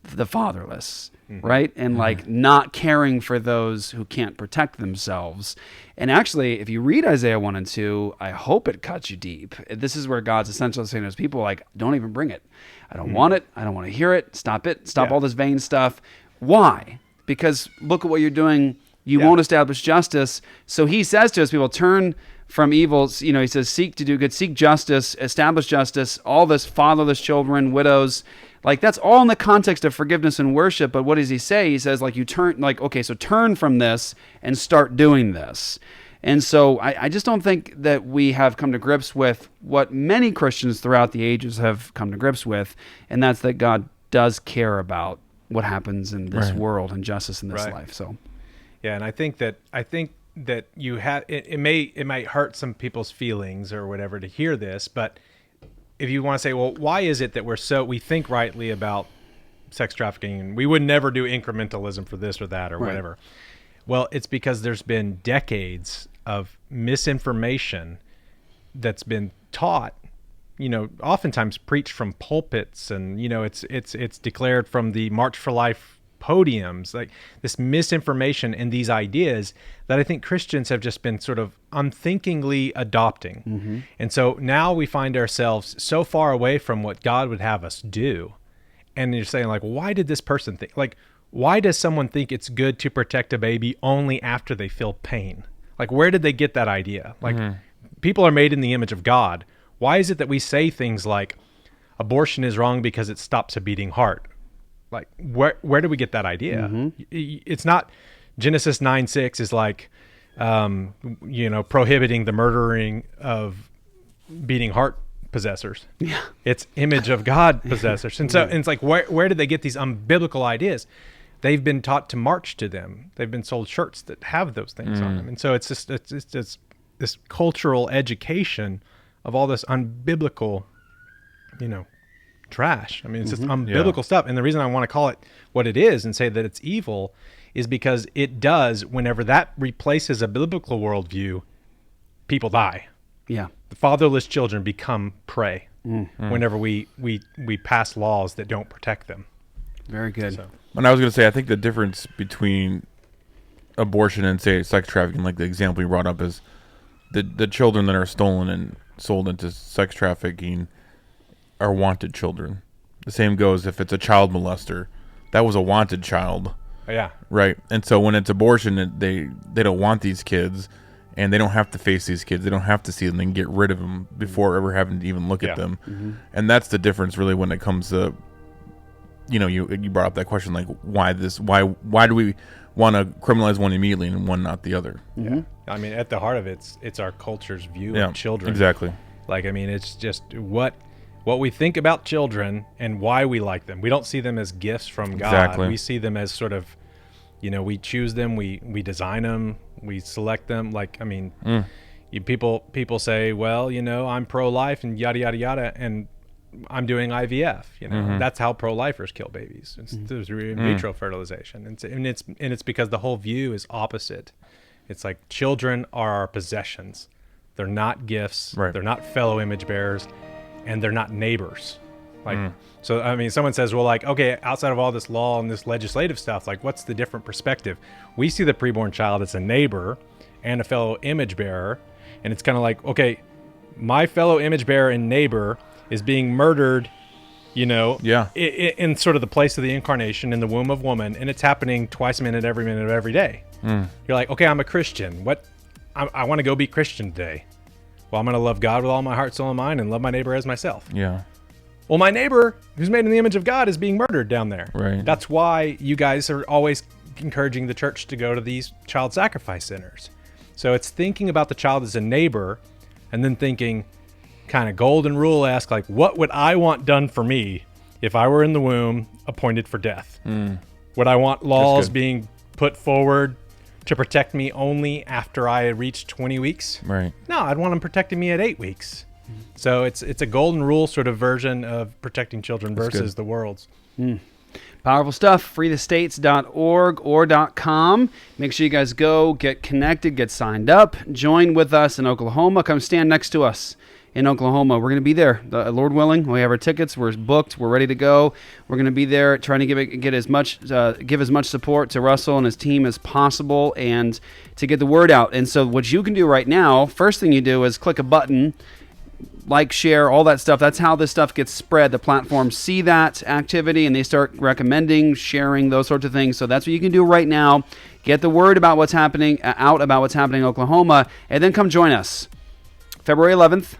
the fatherless, right? And not caring for those who can't protect themselves. And actually, if you read Isaiah 1 and 2, I hope it cuts you deep. This is where God's essentially saying to his people, don't even bring it. I don't want it. I don't want to hear it. Stop it. Stop all this vain stuff. Why? Because look at what you're doing. You won't establish justice. So he says to his people, turn from evils. He says, seek to do good, seek justice, establish justice, all this fatherless children, widows. That's all in the context of forgiveness and worship. But what does he say? He says, you turn, so turn from this and start doing this. And so I just don't think that we have come to grips with what many Christians throughout the ages have come to grips with, and that's that God does care about what happens in this world and justice in this life. So, yeah, and I think that you have it might hurt some people's feelings or whatever to hear this, but if you want to say, well, why is it that we think rightly about sex trafficking and we would never do incrementalism for this or that or whatever? Well, it's because there's been decades of misinformation that's been taught, oftentimes preached from pulpits, and it's declared from the March for Life podiums, this misinformation and these ideas that I think Christians have just been sort of unthinkingly adopting. And so now we find ourselves so far away from what God would have us do. And you're saying, why did this person think, why does someone think it's good to protect a baby only after they feel pain? Where did they get that idea? People are made in the image of God. Why is it that we say things like abortion is wrong because it stops a beating heart? Where do we get that idea? It's not Genesis 9:6 is prohibiting the murdering of beating heart possessors. Yeah, it's image of God possessors. And so and it's where did they get these unbiblical ideas? They've been taught to march to them. They've been sold shirts that have those things on them. And so it's just this cultural education of all this unbiblical, trash. I mean, it's just unbiblical stuff. And the reason I want to call it what it is and say that it's evil is because it does, whenever that replaces a biblical worldview, people die. Yeah. The fatherless children become prey whenever we pass laws that don't protect them. Very good. So. And I was going to say, I think the difference between abortion and, say, sex trafficking, like the example you brought up, is the children that are stolen and sold into sex trafficking are wanted children. The same goes if it's a child molester. That was a wanted child. Oh, yeah. Right. And so when it's abortion, they don't want these kids, and they don't have to face these kids. They don't have to see them. They can get rid of them before ever having to even look at them. And that's the difference, really, when it comes to, you brought up that question, why do we want to criminalize one immediately and one not the other? Yeah. I mean, at the heart of it's our culture's view of children. Exactly. It's just what what we think about children and why we like them. We don't see them as gifts from God. Exactly. We see them as sort of, we choose them, we design them, we select them. Like, I mean, people say, well, I'm pro-life and yada, yada, yada, and I'm doing IVF. That's how pro-lifers kill babies. There's in vitro fertilization. And it's because the whole view is opposite. It's like children are our possessions. They're not gifts. Right. They're not fellow image bearers. And they're not neighbors. So, I mean, someone says, well, like, okay, outside of all this law and this legislative stuff, like, what's the different perspective? We see the preborn child as a neighbor and a fellow image bearer. And it's kind of like, okay, my fellow image bearer and neighbor is being murdered, in sort of the place of the incarnation in the womb of woman. And it's happening twice a minute of every day. You're like, okay, I'm a Christian. I want to go be Christian today. Well, I'm going to love God with all my heart, soul, and mind, and love my neighbor as myself. Yeah. Well, my neighbor, who's made in the image of God, is being murdered down there. Right. That's why you guys are always encouraging the church to go to these child sacrifice centers. So it's thinking about the child as a neighbor, and then thinking kind of golden rule-esque, like, what would I want done for me if I were in the womb appointed for death? Would I want laws being put forward to protect me only after I had reached 20 weeks? Right. No, I'd want them protecting me at 8 weeks. So it's a golden rule sort of version of protecting children versus the world's. Powerful stuff. freethestates.org or .com. Make sure you guys go, get connected, get signed up, join with us in Oklahoma. Come stand next to us in Oklahoma. We're going to be there. Lord willing, we have our tickets. We're booked. We're ready to go. We're going to be there trying to give as much support to Russell and his team as possible and to get the word out. And so what you can do right now, first thing you do is click a button, like, share, all that stuff. That's how this stuff gets spread. The platforms see that activity and they start recommending, sharing, those sorts of things. So that's what you can do right now. Get the word about what's happening in Oklahoma, and then come join us. February 11th.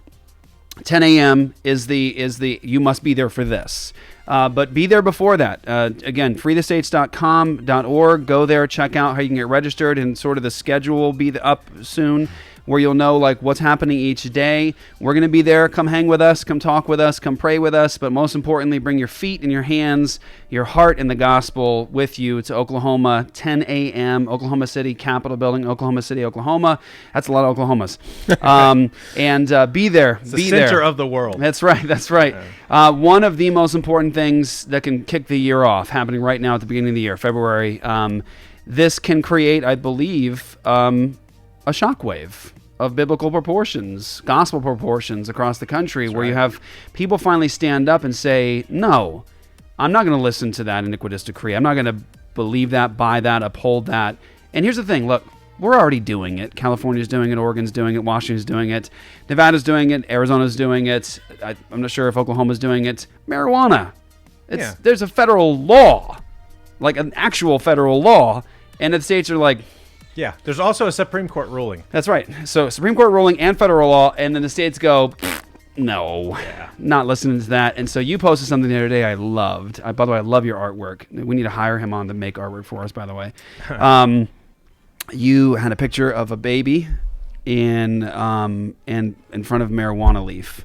10 a.m. is the you must be there for this. But be there before that. Again, freethestates.com.org. Go there, check out how you can get registered, and sort of the schedule will be up soon where you'll know like what's happening each day. We're going to be there. Come hang with us. Come talk with us. Come pray with us. But most importantly, bring your feet and your hands, your heart and the gospel with you to Oklahoma, 10 a.m., Oklahoma City Capitol Building, Oklahoma City, Oklahoma. That's a lot of Oklahomas. And be there. It's the center of the world. That's right. That's right. One of the most important things that can kick the year off, happening right now at the beginning of the year, February. This can create, I believe, a shockwave of biblical proportions, gospel proportions across the country. That's where right. You have people finally stand up and say, no, I'm not going to listen to that iniquitous decree. I'm not going to believe that, buy that, uphold that. And here's the thing. Look, we're already doing it. California's doing it. Oregon's doing it. Washington's doing it. Nevada's doing it. Arizona's doing it. I'm not sure if Oklahoma's doing it. Marijuana. There's a federal law, like an actual federal law. And the states are like, yeah, there's also a Supreme Court ruling. That's right. So Supreme Court ruling and federal law, and then the states go, no, not listening to that. And so you posted something the other day I loved. By the way, I love your artwork. We need to hire him on to make artwork for us, by the way. You had a picture of a baby in front of marijuana leaf.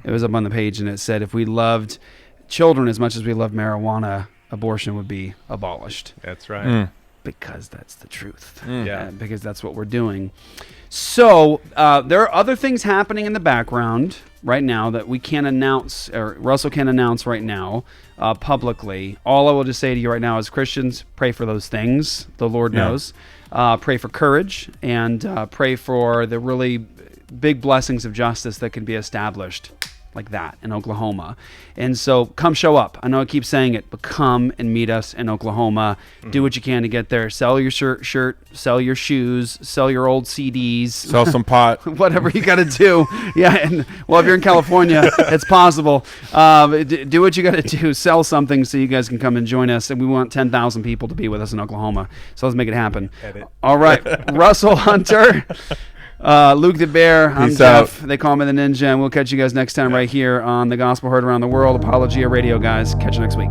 It was up on the page, and it said, if we loved children as much as we love marijuana, abortion would be abolished. That's right. Because that's the truth. Because that's what we're doing. So there are other things happening in the background right now that we can't announce, or Russell can't announce right now publicly. All I will just say to you right now is, Christians, pray for those things. The Lord knows. Pray for courage, and pray for the really big blessings of justice that can be established like that in Oklahoma. And so come show up. I know I keep saying it, but come and meet us in Oklahoma. Do what you can to get there. Sell your shirt, sell your shoes, sell your old CDs. Sell some pot. Whatever you got to do. Yeah, and well, if you're in California, it's possible. Do what you got to do. Sell something so you guys can come and join us. And we want 10,000 people to be with us in Oklahoma. So let's make it happen. Edit. All right. Russell Hunter. Luke the Bear, I'm Jeff. They call me the Ninja, and we'll catch you guys next time right here on The Gospel Heard Around the World, Apologia Radio, guys. Catch you next week.